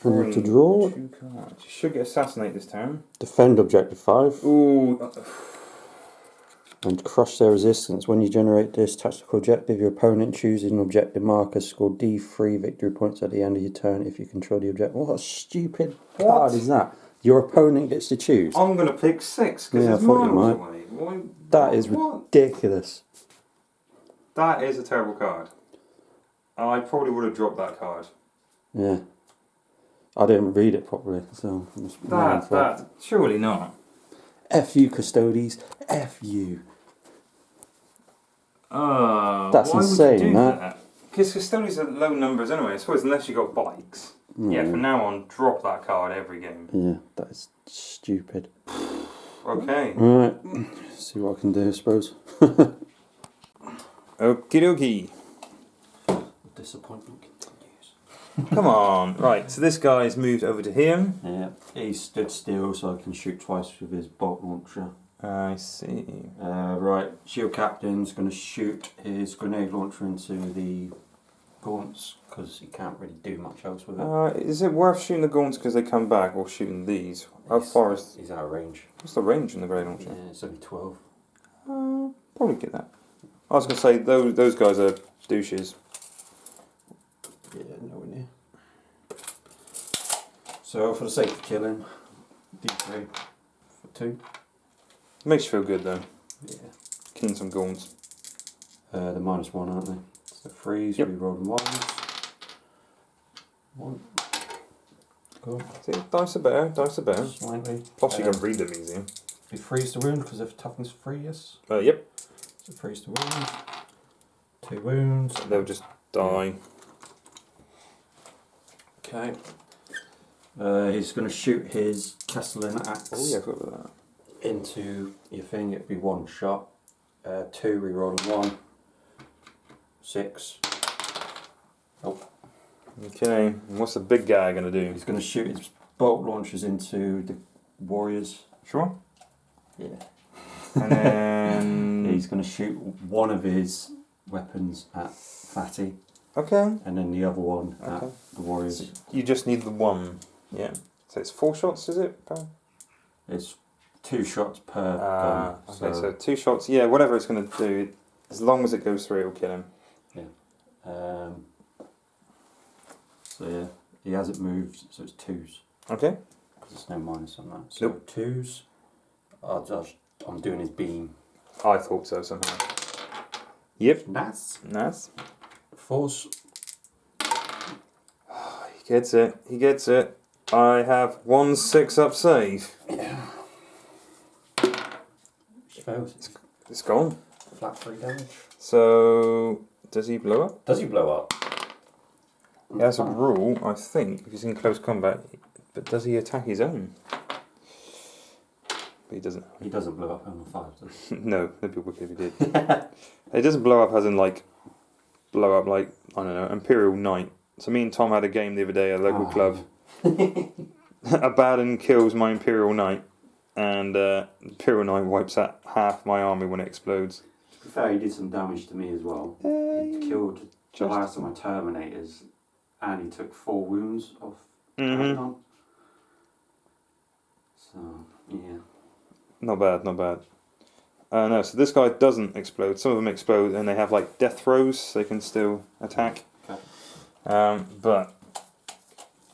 And to draw. 2 cards. You should get assassinate this turn. Defend objective 5. Ooh. And crush their resistance. When you generate this tactical objective, your opponent chooses an objective marker. Score D3 victory points at the end of your turn if you control the objective. What a stupid card is that? Your opponent gets to choose. I'm going to pick 6 because Yeah, it's I thought you miles might. away. Why? That is what? ridiculous. That is a terrible card. I probably would have dropped that card. Yeah. I didn't read it properly, so it must be my own fault. That surely not. F you, Custodes. F you. That's why insane, would you do that. Because custodians are low numbers anyway. I suppose unless you got bikes. Yeah, from now on, drop that card every game. Yeah, that is stupid. Okay. Alright, see what I can do, I suppose. Okie dokie. Disappointment continues. Come on. Right, so this guy's moved over to here. Yeah, he stood still so I can shoot twice with his bolt launcher. I see. Right, Shield Captain's going to shoot his grenade launcher into the gaunts because he can't really do much else with it. Is it worth shooting the gaunts because they come back or shooting these? How far is... He's out of range. What's the range in the grenade launcher? Yeah, it's only 12. Probably get that. I was going to say, those guys are douches. Yeah, nowhere near. So, for the sake of killing, D3 for 2. Makes you feel good though. Yeah. Killing some gaunts. They're -1, aren't they? So freeze, Yep. reroll them once. 1. Cool. See, dice are better, dice are better. Slightly. Plus you can read them easier. We freeze the wound because of toughness 3, yes? Yep. So freeze the wound. 2 wounds. They'll just die. Okay. He's going to shoot his Castellan axe Oh yeah, I forgot about that. into your thing. It'd be 1 shot. 2, reroll 1. 6. Oh. Okay, and what's the big guy going to do? He's going to shoot his bolt launchers into the warriors. Sure. Yeah. And then... He's going to shoot one of his weapons at Fatty, Okay. and then the other one at Okay. the warriors. So you just need the one. Yeah. So it's 4 shots, is it? It's 2 shots per gun. Okay, so 2 shots. Yeah, whatever it's going to do, as long as it goes through, it'll kill him. So yeah, he hasn't moved, so it's 2s. Okay. Because there's no minus on that. So Nope. 2s. I'm doing his beam. I thought so somehow. Yep. Nice. Nice. 4s. He gets it. He gets it. I have 1 6-up save. Fails. It's gone. Flat 3 damage. So, does he blow up? Does he blow up? He has a rule, I think, if he's in close combat, but does he attack his own? But he doesn't. He doesn't blow up on the 5, does he? No, that'd be wicked if he did. It doesn't blow up as in, like, blow up like, I don't know, Imperial Knight. So me and Tom had a game the other day at a local club. Abaddon kills my Imperial Knight, and Imperial Knight wipes out half my army when it explodes. To be fair, he did some damage to me as well. He killed the last of my Terminators, and he took 4 wounds off Abaddon. So, yeah. Not bad, not bad. No, so this guy doesn't explode. Some of them explode and they have like death throws, so they can still attack. Okay. But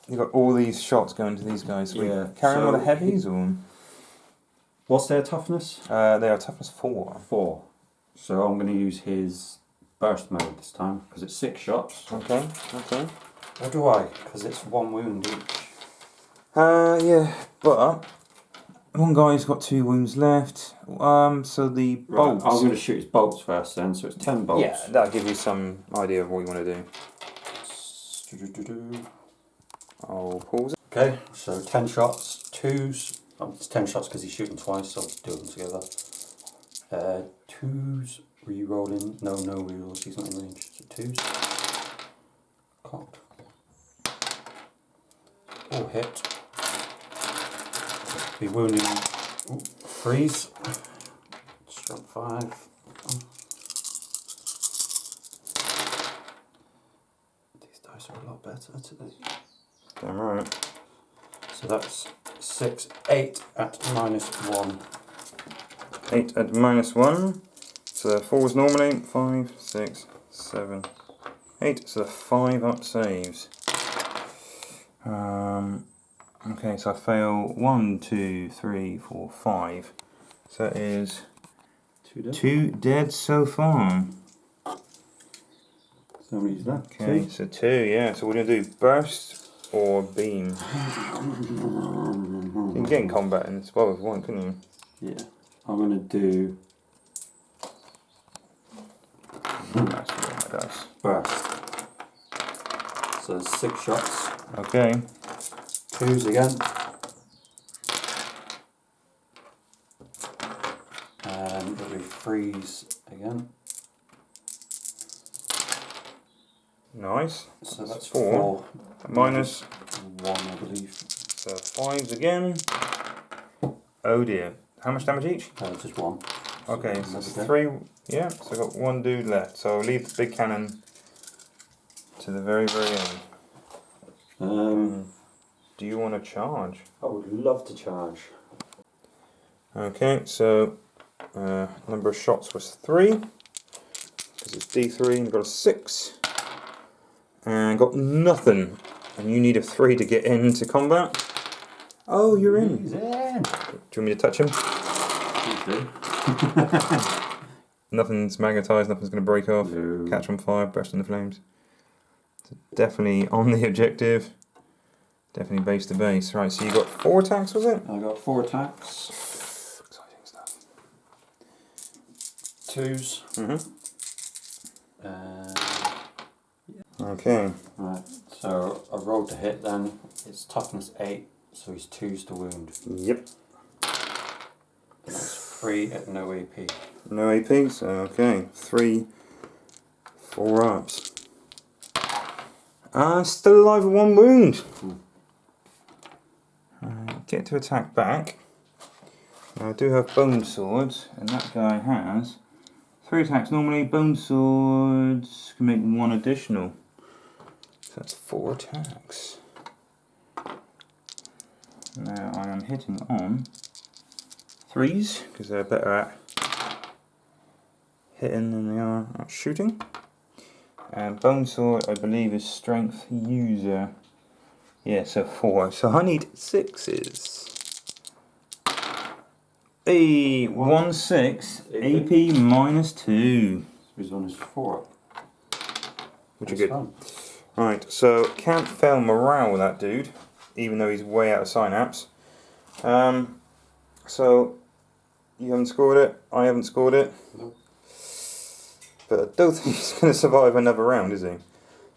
you've got all these shots going to these guys. Yeah. Carrying all the heavies or? What's their toughness? They are toughness 4. 4. So I'm going to use his burst mode this time, because it's 6 shots. Okay, okay. Or do I? Because it's 1 wound each. Yeah, but one guy's got 2 wounds left. So the bolts. I'm going to shoot his bolts first then, so it's 10 bolts. Yeah, that'll give you some idea of what you want to do. I'll pause it. Okay, so 10 shots, 2s. It's 10 shots because he's shooting twice, so I'll do them together. 2s, re-rolling. No re-rolls, he's not in range. So 2s. Cocked. All hit. Be wounding. Freeze. Strength 5. These dice are a lot better today. Damn right. So that's 6, 8 at -1. 8 at -1. So 4s normally. 5, 6, 7, 8. So 5 up saves. Okay, so I fail 1, 2, 3, 4, 5. So that is 2 dead so far. So many's left. Okay, so 2, yeah. So we're going to do burst or beam. You can get in combat in as well with one, couldn't you? Yeah. I'm going to do That's what my dice. burst. So 6 shots. Okay. 2s again. And it'll be freeze again. Nice. So that's 4. 4. Minus. -1, I believe. So 5s again. Oh dear. How much damage each? Just 1. Okay, so that's it's okay. 3. Yeah, so I've got 1 dude left. So I'll leave the big cannon to the very, very end. Do you want to charge? I would love to charge. Okay, so number of shots was 3. Because it's D3 and got a 6. And got nothing. And you need a 3 to get into combat. Oh, you're in. He's in. Do you want me to touch him? Please do. Nothing's magnetised, nothing's going to break off. No. Catch on fire, burst into flames. So definitely on the objective. Definitely base to base. Right, so you got 4 attacks, was it? I got 4 attacks. Exciting stuff. 2s. Okay. Right, so I rolled to hit then. It's toughness 8, so he's 2s to wound. Yep. That's 3 at no AP. No AP, so okay. 3, 4 ups. Still alive with 1 wound. Get to attack back. Now I do have bone swords, and that guy has 3 attacks normally. Bone swords can make 1 additional. So that's 4 attacks. Now I am hitting on 3s, because they're better at hitting than they are at shooting. And bone sword, I believe, is strength user. Yeah, so 4. So I need 6s. Hey, 1 6, AP -2. He's on his 4. Which are good. Right, so can't fail morale with that dude, even though he's way out of synapse. So you haven't scored it, I haven't scored it. Nope. But I don't think he's going to survive another round, is he?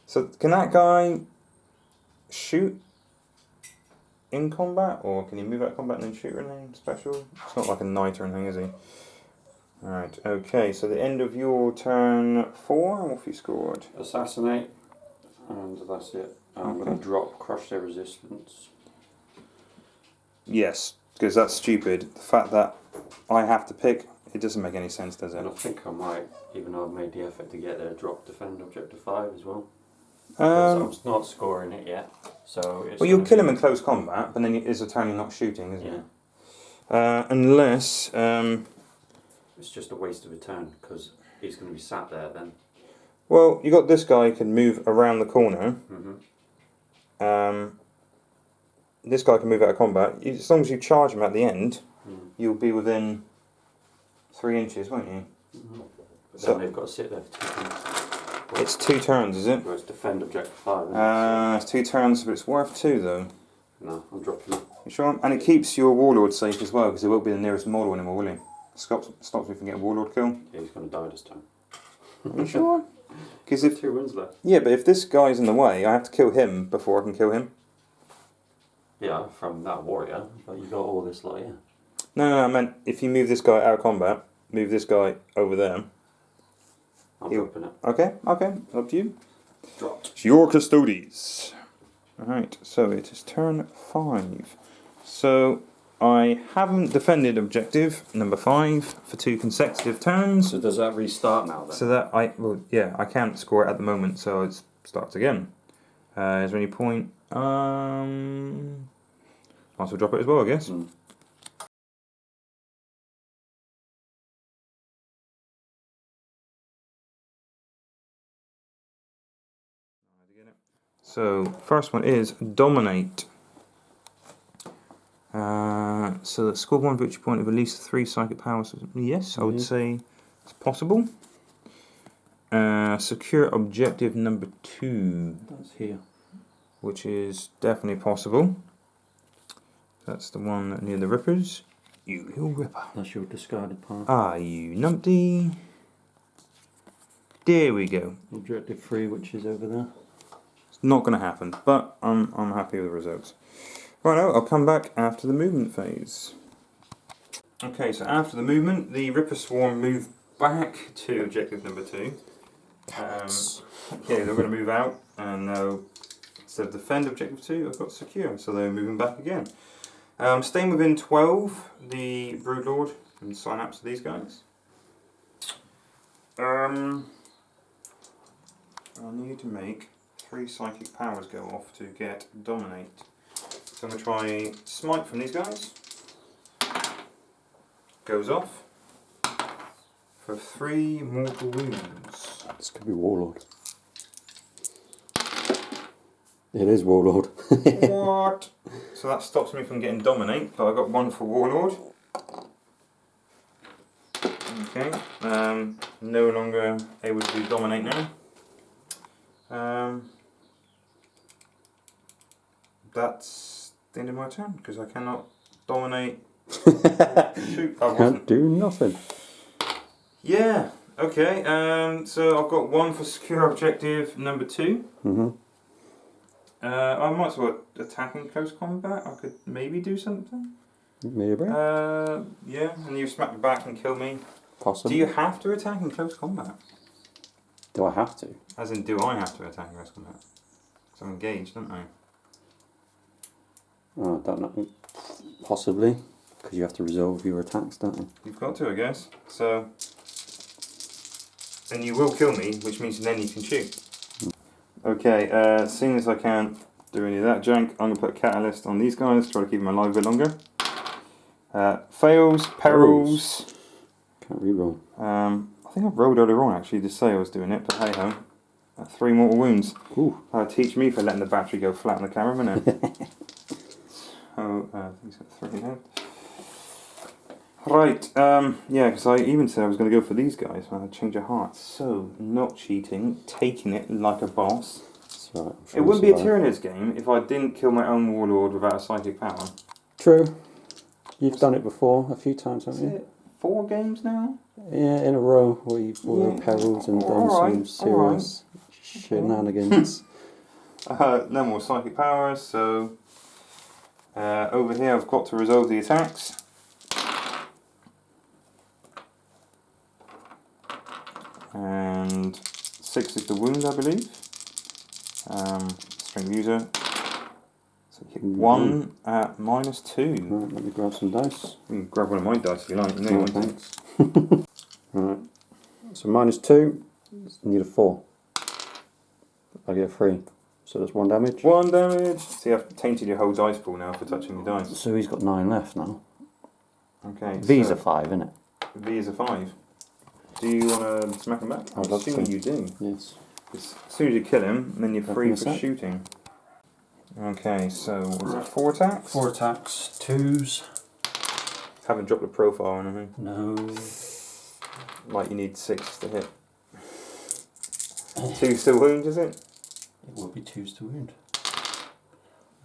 So can that guy shoot in combat, or can he move out of combat and then shoot or anything special? It's not like a knight or anything, is he? Alright, okay, so the end of your turn 4, what have you scored? Assassinate, and that's it. I'm going to drop Crush Their Resistance. Yes, because that's stupid. The fact that I have to pick, it doesn't make any sense, does it? And I think I might, even though I've made the effort to get there, drop Defend Objective 5 as well. I'm not scoring it yet. So it's well, you'll kill him in close combat, but then it's a turn you're not shooting, isn't it? Unless... it's just a waste of a turn, because he's going to be sat there then. Well, you got this guy who can move around the corner. This guy can move out of combat. As long as you charge him at the end, you'll be within 3 inches, won't you? But then they've got to sit there for 2 turns. It's 2 turns, is it? Whereas Defend Objective 5. It's 2 turns, but it's worth 2 though. No, I'm dropping it. You sure? And it keeps your warlord safe as well, because it won't be the nearest model anymore, will he? Stops me from getting warlord kill. Yeah, he's going to die this time. Are you sure? Because if 2 wins left. yeah, but if this guy's in the way, I have to kill him before I can kill him. Yeah, from that warrior, but you got all this like, yeah. No, I meant if you move this guy out of combat, move this guy over there. I'm dropping it. Okay, up to you. Dropped. It's your Custodes. Alright, so it is turn 5. So I haven't defended objective number 5 for 2 consecutive turns. So does that restart now then? So that I can't score it at the moment, so it starts again. Is there any point? Might as well drop it as well, I guess. Mm. So first one is dominate. So that score 1 victory point of at least 3 psychic powers. Yes, I would say it's possible. Secure objective number 2. That's here. Which is definitely possible. That's the one near the Rippers. You little Ripper. That's your discarded part. Ah, you numpty. There we go. Objective 3, which is over there. It's not going to happen, but I'm happy with the results. Right now, I'll come back after the movement phase. Okay, so after the movement, the Ripper Swarm move back to objective number 2. Yeah, they're going to move out, and instead of defend objective 2, I've got secure, so they're moving back again. Staying within 12, the Broodlord and Synapse of these guys. I need to make 3 psychic powers go off to get dominate. So I'm going to try smite from these guys. Goes off for 3 mortal wounds. This could be Warlord. It is Warlord. What? So that stops me from getting dominate, but I got 1 for Warlord. Okay. No longer able to do dominate now. That's the end of my turn because I cannot dominate. Shoot! Can't do nothing. Yeah. Okay. So I've got 1 for secure objective number 2. Mm-hmm. I might as well attack in close combat. I could maybe do something. Maybe. Yeah, and you smack me back and kill me. Possibly. Do you have to attack in close combat? Do I have to? As in, do I have to attack in close combat? Because I'm engaged, don't I? Oh, I don't know. Possibly. Because you have to resolve your attacks, don't you? You've got to, I guess. So, then you will kill me, which means then you can shoot. Okay, seeing as I can't do any of that junk, I'm going to put Catalyst on these guys, try to keep them alive a bit longer. Fails, perils. Can't reroll. I think I rolled earlier on actually to say I was doing it, but hey ho. 3 mortal wounds. Ooh. That'll teach me for letting the battery go flat on the camera, wouldn't it? So, I think it's got 3 now. Right, yeah, because I even said I was going to go for these guys when I change of heart. So, not cheating, taking it like a boss. That's right. It wouldn't be a Tyranids game if I didn't kill my own warlord without a psychic power. True. You've done it before a few times, haven't Is you? it 4 games now? Yeah, in a row where you've wore perils and done some serious shenanigans. No more psychic powers, so over here I've got to resolve the attacks. And 6 is the wound, I believe. String user. So hit 1 at -2. Right, let me grab some dice. You can grab one of my dice if you like. You know you No, want to. thanks. Right. So -2, I need a 4. I get a 3. So that's 1 damage. 1 damage. See, I've tainted your whole dice pool now for touching your dice. So he's got 9 left now. Okay. V's so a 5, isn't it? V is a 5. Do you want to smack him back? I'd I'm love assuming to. you do. Yes. As soon as you kill him, then you're free Back in for a sec. shooting. Okay, so was it 4 attacks? 4 attacks, 2s. Haven't dropped the profile or anything. No. Like you need 6 to hit. 2 still wound, is it? It will be 2s to wound.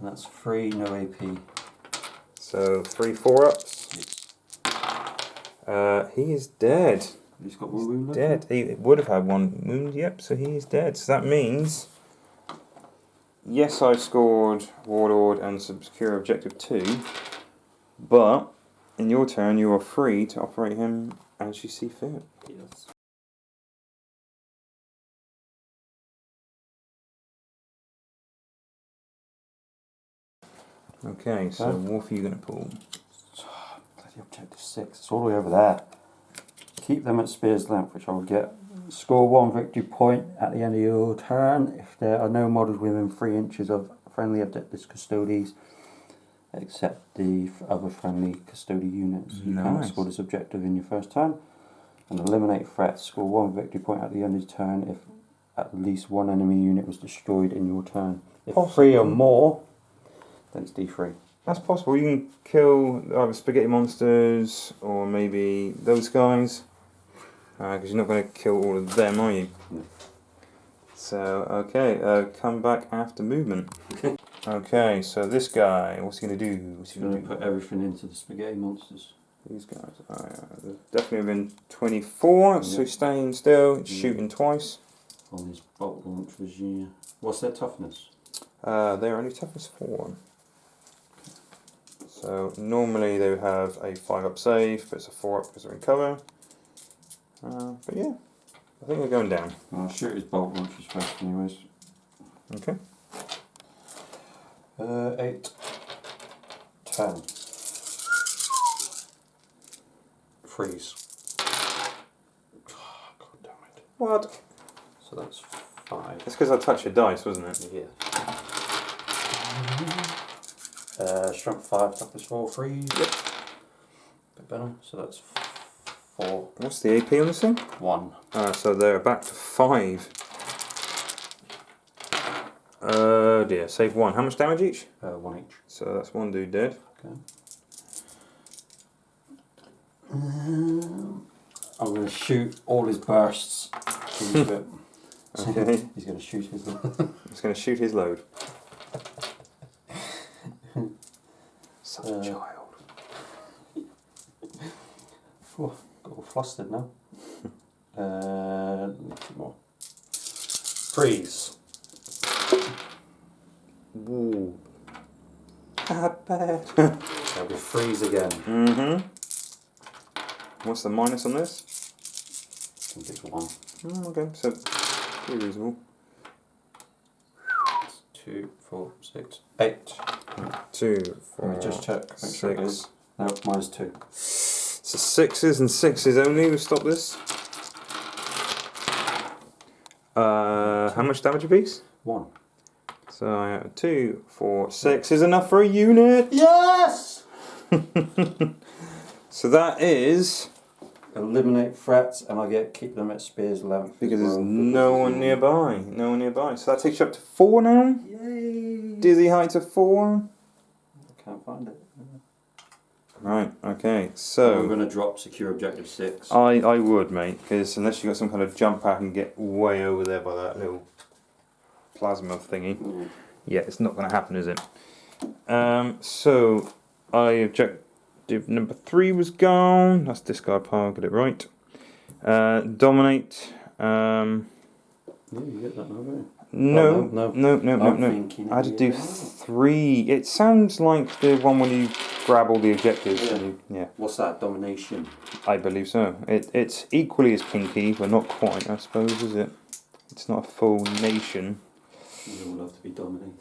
And that's 3, no AP. So 3 4-ups. He is dead. He's got one wound left. Dead. He would have had 1 wound, yep, so he is dead. So that means, yes, I scored Warlord and secure objective 2, but in your turn you are free to operate him as you see fit. Yes. Okay, so what are you going to pull? Bloody objective 6, it's all the way over there. Keep them at spear's length, which I will get. Score 1 victory point at the end of your turn if there are no models within 3 inches of friendly objectives Custodes, except the other friendly Custodian units. You cannot score this objective in your first turn. And eliminate threats. Score 1 victory point at the end of your turn if at least 1 enemy unit was destroyed in your turn. If 3 or more, then it's D3. That's possible. You can kill either spaghetti monsters or maybe those guys. Because you're not going to kill all of them, are you? No. So, okay, come back after movement. Okay, so this guy, what's he going to do? What's he Going going to to put everything into the spaghetti monsters. These guys, they're definitely within 24, so staying still, it's shooting twice. On these bolt launchers, yeah. What's their toughness? They're only toughness 4. So normally they would have a 5-up save, but it's a 4-up because they're in cover. But yeah, I think they're going down. I'll shoot his bolt launchers first anyways. Okay. 8, 10. Freeze. God damn it. What? So that's 5. That's because I touched your dice, wasn't it? Yeah. Strength 5, toughness 4, freeze. Yep. Bit better. So that's 4. What's the AP on this thing? 1. So they're back to 5. Oh dear, save 1. How much damage each? 1 each. So that's 1 dude dead. Okay. I'm going to shoot all his bursts into it. Okay. He's going to shoot his. He's going to shoot his load. Such a child. Oh, got all flustered now. 2 more. Freeze. Ooh. Bad. There'll be freeze again. Mm-hmm. What's the minus on this? I think it's 1. Okay, so pretty reasonable. 2, 4, 6, 8. 2, 4, Let me just check. Make sure it 6. is. No, minus 2. So 6s and 6s only. We'll stop this. How much damage apiece? 1. So 2, 4, 6 is enough for a unit. Yes! So that is Eliminate threats, and I get keep them at spear's length. because there's no one nearby. No one nearby. So that takes you up to 4 now. Yay! Dizzy height of 4. I can't find it. Right. Okay. I'm So going to drop secure objective 6. I would, mate, because unless you got some kind of jump pack and get way over there by that little plasma thingy, yeah, it's not going to happen, is it? So objective number 3 was gone. That's discard pile. Get it right. Dominate. Yeah, you get that now, don't you? No, no. no. I had to do 3. It sounds like the one when you grab all the objectives. Yeah. And you, yeah, What's that? Domination. I believe so. It's equally as kinky, but not quite, I suppose, is it? It's not a full nation. You all have to be dominated.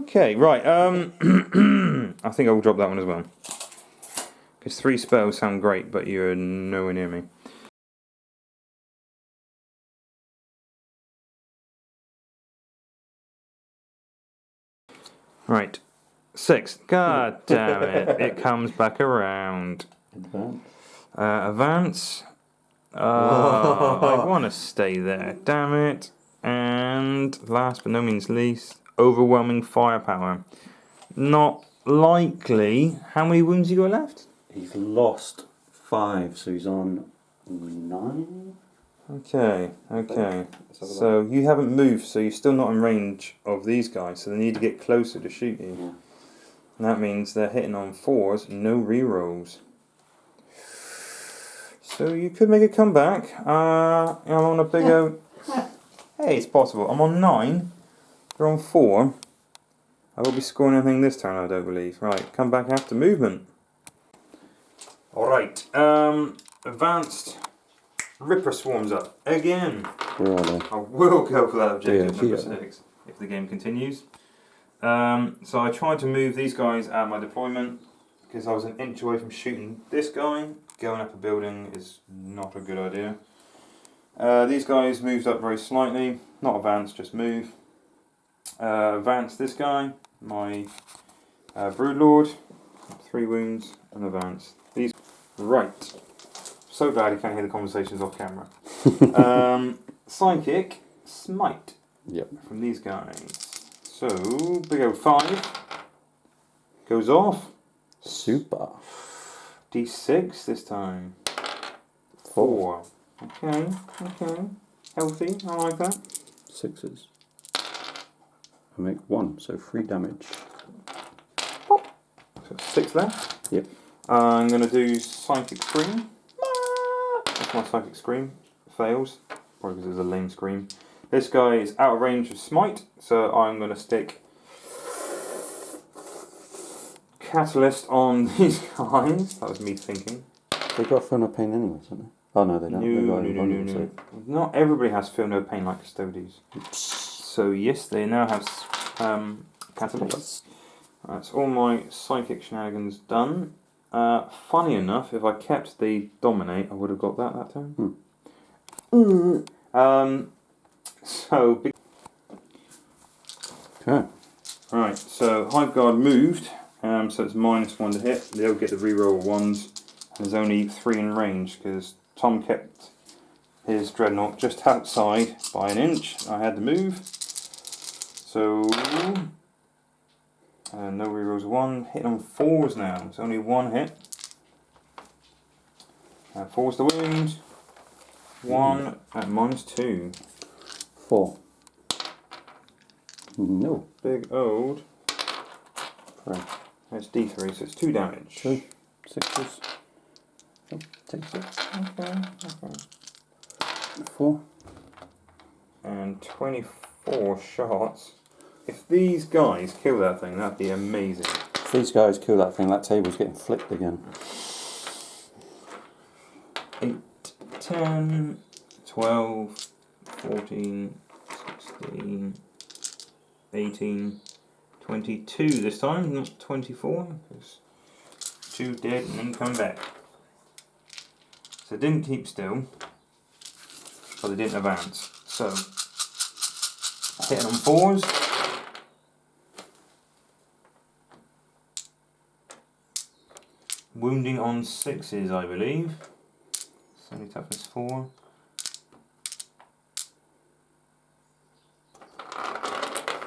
Okay, right. I think I will drop that one as well. Because 3 spells sound great, but you're nowhere near me. Right. 6. God damn it. It comes back around. Advance. Advance. I want to stay there. Damn it. And last but no means least, overwhelming firepower. Not likely. How many wounds you got left? He's lost 5, so he's on 9. Okay. So you haven't moved, so you're still not in range of these guys, so they need to get closer to shoot you. Yeah. And that means they're hitting on 4s, no rerolls. So you could make a comeback. I'm on a big old... Hey, it's possible. I'm on 9. You're on 4. I won't be scoring anything this turn, I don't believe. Right, come back after movement. Alright, advanced Ripper swarms up again. Where are they? I will go for that objective Yeah, number 6 if the game continues. So I tried to move these guys out of my deployment because I was an inch away from shooting this guy. Going up a building is not a good idea. These guys moved up very slightly, not advance, just move. Advance this guy, my Broodlord, 3 wounds, and advance. These right. So glad you can't hear the conversations off camera. Sidekick, smite. Yep. From these guys. So big old 5 goes off. Super. D6 this time. 4. Okay. Healthy, I like that. 6s. I make 1, so 3 damage. So 6 left. Yep. I'm going to do Psychic Scream. That's my Psychic Scream. Fails. Probably because it's a lame scream. This guy is out of range of Smite, so I'm going to stick Catalyst on these guys. That was me thinking. They got Feel No Pain anyway, haven't they? Oh no, they don't. No. Not everybody has Feel No Pain like Custodes. So yes, they now have Catalyst. That's all my psychic shenanigans done. Funny enough, if I kept the Dominate, I would have got that turn. So... Okay. Right, so Hive Guard moved, so it's -1 to hit. They'll get the reroll of 1s. There's only 3 in range because Tom kept his Dreadnought just outside by an inch. I had to move. So, no rerolls of 1. Hit on 4s now. It's only 1 hit. 4's the wound. 1 at -2. 4. No. Big old. 3. That's D3, so it's 2 damage. 2. 6s. Oh, take 6. Okay. 4. And 24 shots. If these guys kill that thing, that'd be amazing. If these guys kill that thing, that table's getting flipped again. 8, 10, 12, 14, 16, 18, 22 this time, not 24, because 2 dead and then come back. So it didn't keep still, but they didn't advance. So, hitting on 4s. Wounding on 6s, I believe. It's only toughness 4.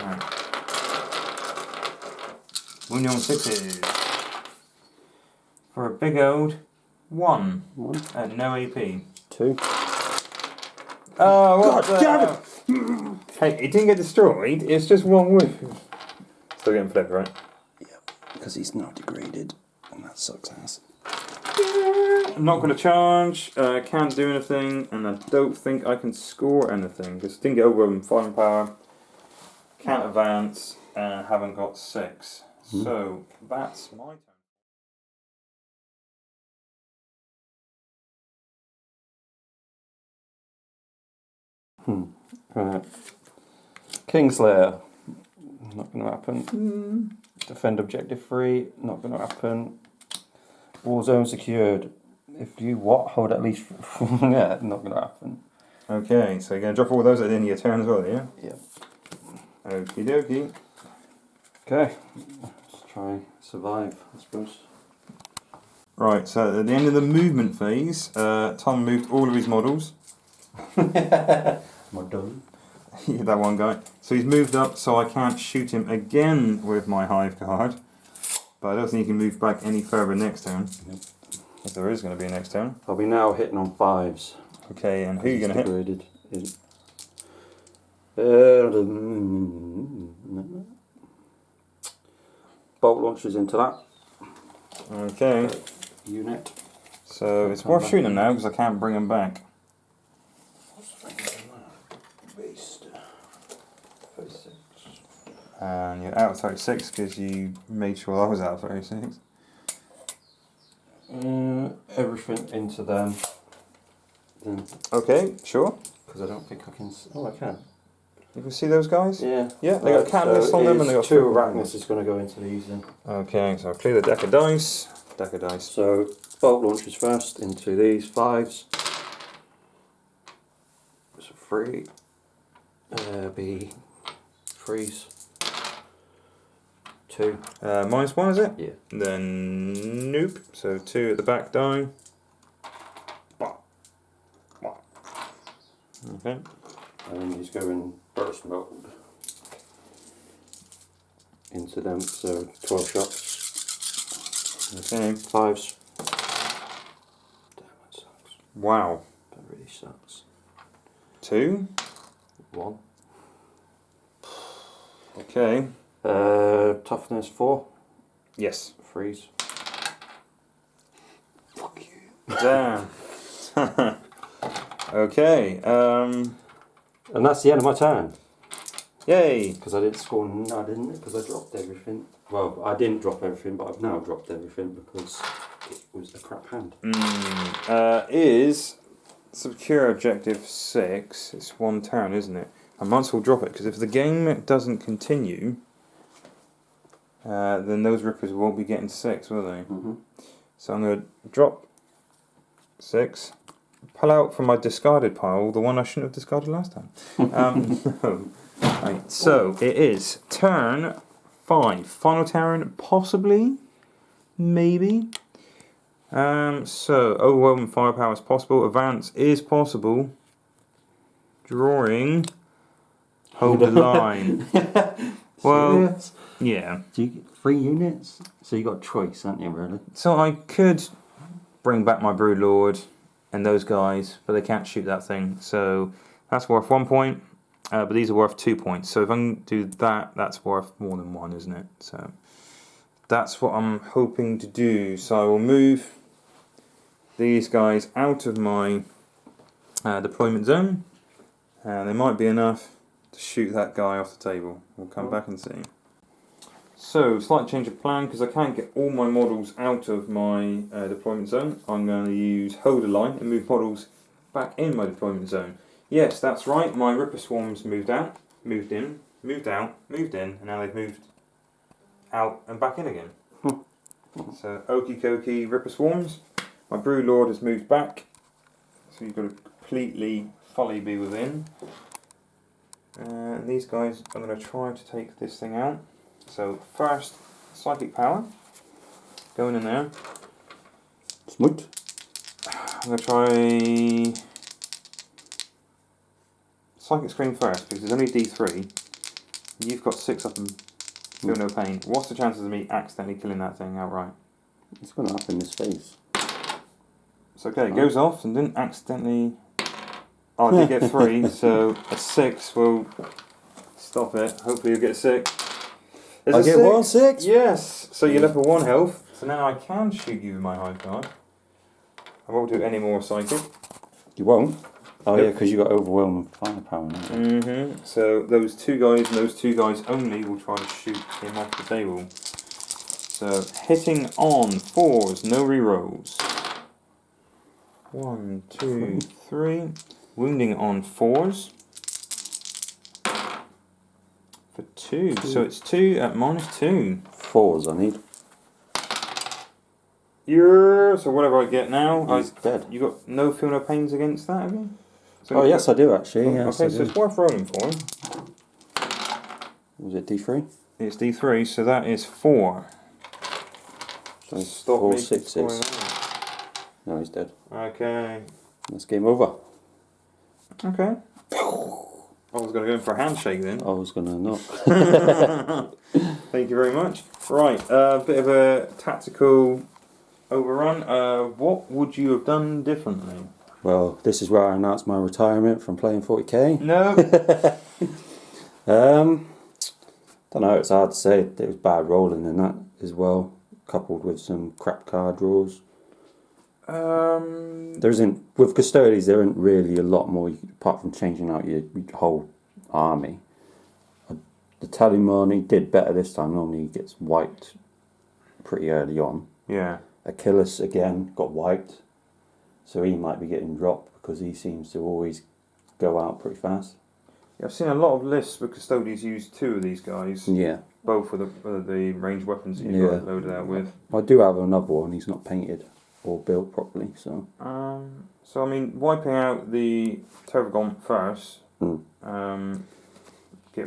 Right. Wounding on 6s. For a big old 1. 1. At no AP. 2. Oh, what God damn it! Hey, it didn't get destroyed, it's just 1 whiff. Still getting flipped, right? Yep. Because he's not degraded. And that sucks ass. I'm not going to charge, can't do anything, and I don't think I can score anything, because I didn't get over firepower, can't advance, and haven't got 6. So, that's my turn. Right. Kingslayer. Not going to happen. Defend objective 3. Not going to happen. War zone secured. If you hold at least... yeah, not going to happen. Okay, so you're going to drop all those at the end of your turn as well, yeah? Yep. Okie dokie. Okay. Let's try survive, I suppose. Right, so at the end of the movement phase, Tom moved all of his models. Model. Yeah, that one guy. So he's moved up, so I can't shoot him again with my Hive card. But I don't think he can move back any further next turn. Nope. If there is going to be a next turn. I'll be now hitting on 5s. Okay, and who are you going to hit? Degraded. Bolt launchers into that Okay, unit. so it's worth shooting them now because I can't bring them back. And you're out of 36 because you made sure I was out of 36. Everything into them. Okay, sure. Because I don't think I can. Oh, I can. You can see those guys? Yeah. Yeah, they got catalysts on them and they got 2 arachnids is going to go into these then. Okay, so I'll clear the deck of dice. Deck of dice. So bolt launchers first into these 5s. So 3. Be 3s. 2. -1 is it? Yeah. Then nope. So 2 at the back die. Okay. And he's going burst mode into them. So 12 shots. Okay. 5s. Damn, that sucks. Wow. That really sucks. 2. 1. Okay. Toughness 4. Yes. 3s. Fuck you. Damn. Okay. And that's the end of my turn. Yay. Because I didn't score nothing, because I dropped everything. Well, I didn't drop everything, but I've now dropped everything because it was a crap hand. Is secure objective 6. It's 1 turn, isn't it? I might as well drop it because if the game doesn't continue, then those rippers won't be getting 6, will they? Mm-hmm. So I'm going to drop 6, pull out from my discarded pile the one I shouldn't have discarded last time. No. Right, so it is turn 5. Final Terran, possibly, maybe. So overwhelming firepower is possible. Advance is possible. Drawing. Hold the line. Well, Serious? yeah. Do you get 3 units? So you got a choice, haven't you, really? So I could bring back my Broodlord and those guys, but they can't shoot that thing. So that's worth 1 point. But these are worth 2 points. So if I can do that, that's worth more than 1, isn't it? So that's what I'm hoping to do. So I will move these guys out of my deployment zone. They might be enough to shoot that guy off the table. We'll come back and see. So, slight change of plan, because I can't get all my models out of my deployment zone. I'm going to use Hold a Line and move models back in my deployment zone. Yes, that's right, my Ripper Swarms moved out, moved in, moved out, moved in, and now they've moved out and back in again. So, okie dokie Ripper Swarms. My Broodlord has moved back, so you've got to completely fully be within. And these guys, I'm going to try to take this thing out. So first, Psychic Power, going in there. Smooth. I'm going to try Psychic Scream first, because it's only D3. You've got 6 up and feel no pain. What's the chances of me accidentally killing that thing outright? It's going to happen in this phase. It's okay, it goes off and didn't accidentally... Oh, I did get 3, so a 6 will stop it. Hopefully you'll get 6. I get 1 6? Yes! So you're left with 1 health. So now I can shoot you with my hive card. I won't do any more psychic. You won't? Oh Nope. yeah, because you got overwhelming firepower. So those 2 guys and those 2 guys only will try to shoot him off the table. So hitting on 4s, no rerolls. 1, 2, 3. Wounding on 4s. For 2. So it's 2 at -2. 4s I need. Yeah, so whatever I get now, He's dead. You got no feel no pains against that, have you? So Oh yes, I do actually. Yes, okay, so it's worth rolling for him. Was it D3? It's D3, so that is 4. So it's Stop 4 me 6s. No, he's dead. Okay. That's game over. Okay. I was going to go in for a handshake then. I was gonna knock. Thank you very much. Right, a bit of a tactical overrun. What would you have done differently? Well, this is where I announce my retirement from playing 40k. No. Don't know, it's hard to say. It was bad rolling in that as well, coupled with some crap card draws. There isn't, with Custodes, there isn't really a lot more apart from changing out your whole army. The Talimarni did better this time. Normally he gets wiped pretty early on. Yeah. Achilles again got wiped, so he might be getting dropped because he seems to always go out pretty fast. Yeah, I've seen a lot of lists where Custodes use 2 of these guys. Yeah. Both with the ranged weapons that you've got loaded out with. I do have another one. He's not painted or built properly, so. So I mean, wiping out the Tervagon first. Get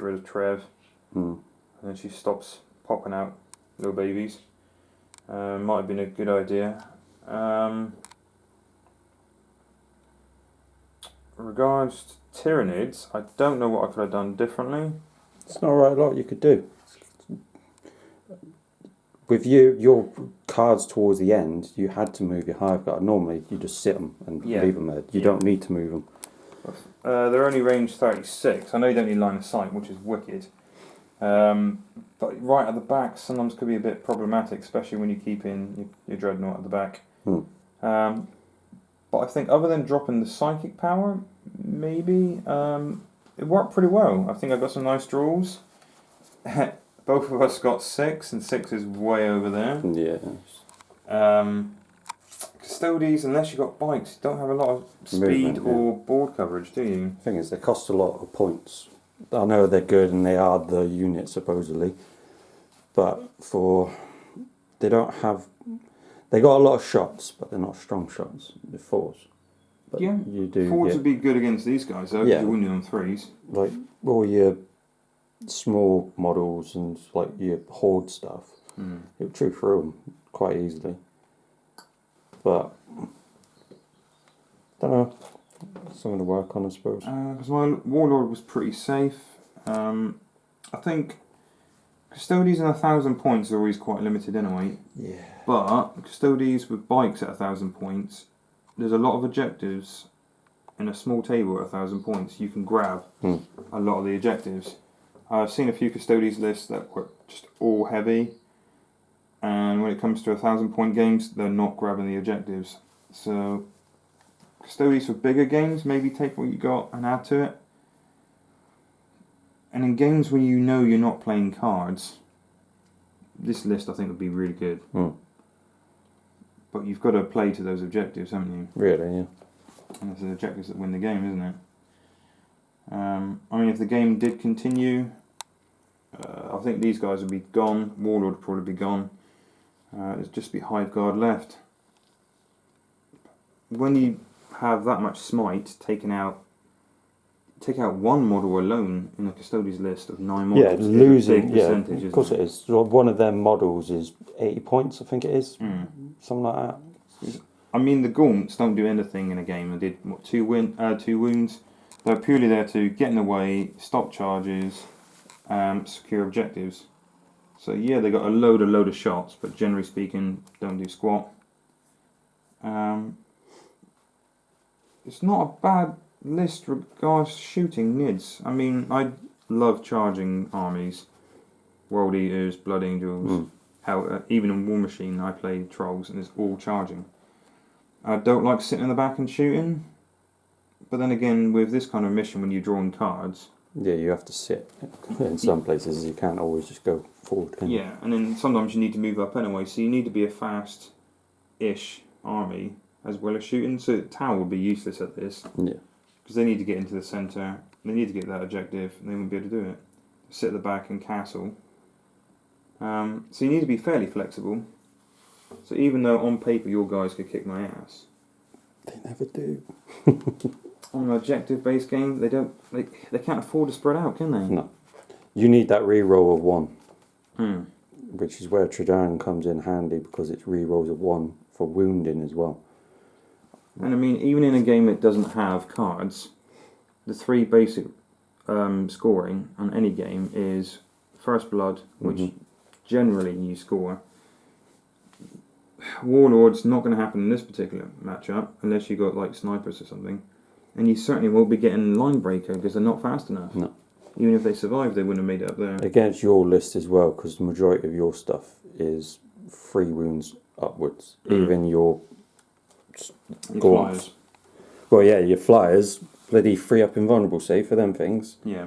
rid of Trev. And then she stops popping out little babies. Might have been a good idea. Regards to Tyranids, I don't know what I could have done differently. It's not a lot you could do. With your cards towards the end, you had to move your hive guard. Normally, you just sit them and leave them there. You don't need to move them. They're only range 36. I know you don't need line of sight, which is wicked. But right at the back sometimes could be a bit problematic, especially when you keep in your Dreadnought at the back. But I think other than dropping the psychic power, maybe it worked pretty well. I think I got some nice draws. Both of us got 6, and 6 is way over there. Yeah. Custodes, unless you got bikes, don't have a lot of speed or board coverage, do you? The thing is, they cost a lot of points. I know they're good and they are the unit supposedly, but they don't have. They got a lot of shots, but they're not strong shots. They're 4s. But yeah, you do. 4s would be good against these guys, though. Yeah, you're winning on 3s. Like all your small models and like your horde stuff, it would chew through them quite easily. But don't know. Something to work on, I suppose. Because my Warlord was pretty safe. I think Custodes and 1,000 points are always quite limited anyway. Yeah. But Custodes with bikes at 1,000 points, there's a lot of objectives in a small table at 1,000 points. You can grab a lot of the objectives. I've seen a few Custodes lists that were just all heavy, and when it comes to 1,000 point games, they're not grabbing the objectives. So Custodes for bigger games, maybe take what you got and add to it. And in games where you know you're not playing cards, this list I think would be really good. But you've got to play to those objectives, haven't you? Really, yeah. And it's the objectives that win the game, isn't it? I mean, if the game did continue, I think these guys would be gone. Warlord would probably be gone. It'd just be Hive Guard left. When you have that much smite, take out one model alone in a Custodes list of 9 models. Yeah, losing. Big percentage, of course it is. One of them models is 80 points, I think it is. Something like that. I mean, the Gaunts don't do anything in a game. They did what, 2 wounds. They're purely there to get in the way, stop charges, secure objectives. So yeah, they got a load of shots, but generally speaking, don't do squat. It's not a bad list regards shooting Nids. I mean, I love charging armies, World Eaters, Blood Angels. Even in War Machine, I play Trolls, and it's all charging. I don't like sitting in the back and shooting, but then again, with this kind of mission, when you're drawing cards, yeah, you have to sit. In some places, you can't always just go forward. Yeah, and then sometimes you need to move up anyway, so you need to be a fast-ish army as well as shooting. So Tau would be useless at this. Yeah. Because they need to get into the centre, they need to get that objective, and they won't be able to do it. Sit at the back and castle. So you need to be fairly flexible. So even though on paper your guys could kick my ass, they never do. On an objective-based game, they can't afford to spread out, can they? No. You need that re-roll of 1, which is where Trajan comes in handy because it's re-rolls of 1 for wounding as well. And I mean, even in a game that doesn't have cards, the 3 basic scoring on any game is First Blood, which generally you score. Warlord's not going to happen in this particular matchup unless you got like snipers or something, and you certainly won't be getting line breaker because they're not fast enough. No. Even if they survived, they wouldn't have made it up there. Against your list as well, because the majority of your stuff is 3 wounds upwards. Even your Flyers. Well, yeah, your flyers, bloody 3 up invulnerable save for them things. Yeah.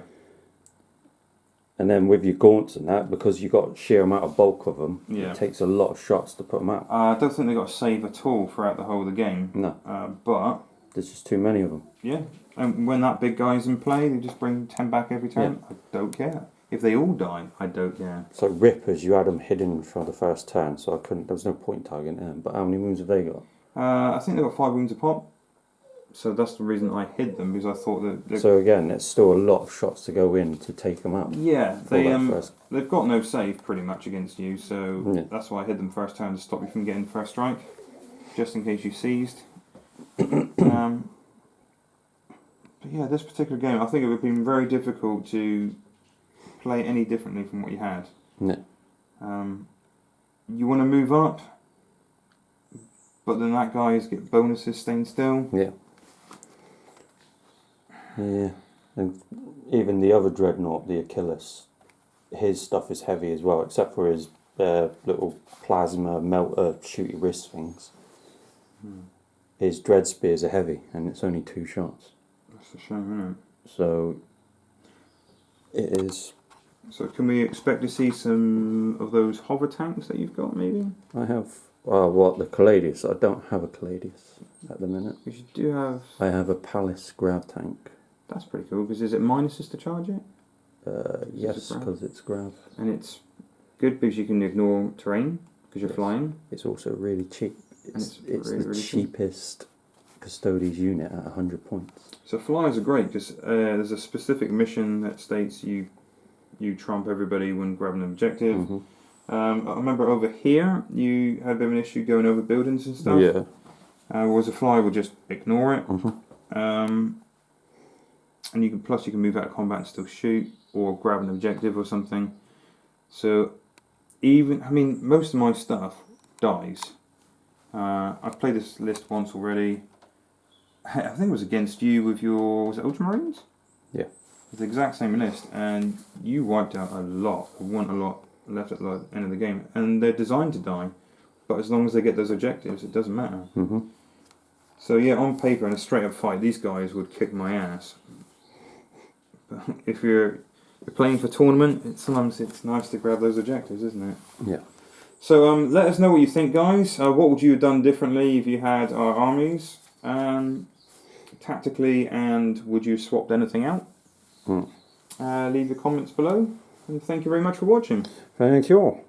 And then with your gaunts and that, because you got sheer amount of bulk of them, Yeah. it takes a lot of shots to put them out. I don't think they got a save at all throughout the whole of the game. No. But There's just too many of them. yeah, and when that big guy's in play, they just bring 10 back every turn. I don't care. If they all die, I don't care. So Rippers, you had them hidden for the first turn, so there was no point targeting them. But how many wounds have they got? I think they got 5 wounds a pop. So that's the reason I hid them, because I thought that... So again, there's still a lot of shots to go in to take them out. Yeah, First. they've got no save pretty much against you, so Yeah. that's why I hid them first turn to stop you from getting first strike, just in case you seized. But yeah, this particular game, I think it would have been very difficult to play any differently from what you had. Yeah. You want to move up, but then that guy's get bonuses staying still. Yeah. Yeah. And even the other Dreadnought, the Achilles, his stuff is heavy as well, except for his little plasma melter shooty wrist things. His Dread Spears are heavy, and it's only 2 shots. That's a shame, isn't it? So it is. So can we expect to see some of those hover tanks that you've got, maybe? I have the Caladius. I don't have a Caladius at the minute. Because you do have... I have a Palace Grav tank. That's pretty cool, because is it minuses to charge it? Yes, because it's Grav. And it's good because you can ignore terrain, because you're flying. It's also really cheap. It's really, the really cheap. cheapest Custodes unit at 100 points. So flyers are great, because there's a specific mission that states you trump everybody when grabbing an objective. Mm-hmm. I remember over here you had a bit of an issue going over buildings and stuff. Yeah. Whereas a flyer will just ignore it. Mm-hmm. And you can move out of combat and still shoot or grab an objective or something. So most of my stuff dies. I've played this list once already. I think it was against you with was it Ultramarines? Yeah. It's the exact same list, and you wiped out a lot. I won a lot left at the end of the game, and they're designed to die. But as long as they get those objectives, it doesn't matter. Mm-hmm. So yeah, on paper in a straight up fight, these guys would kick my ass. But if you're playing for tournament, sometimes it's nice to grab those objectives, isn't it? Yeah. So let us know what you think, guys. What would you have done differently if you had our armies tactically, and would you have swapped anything out? Leave your comments below, and thank you very much for watching. Thank you all.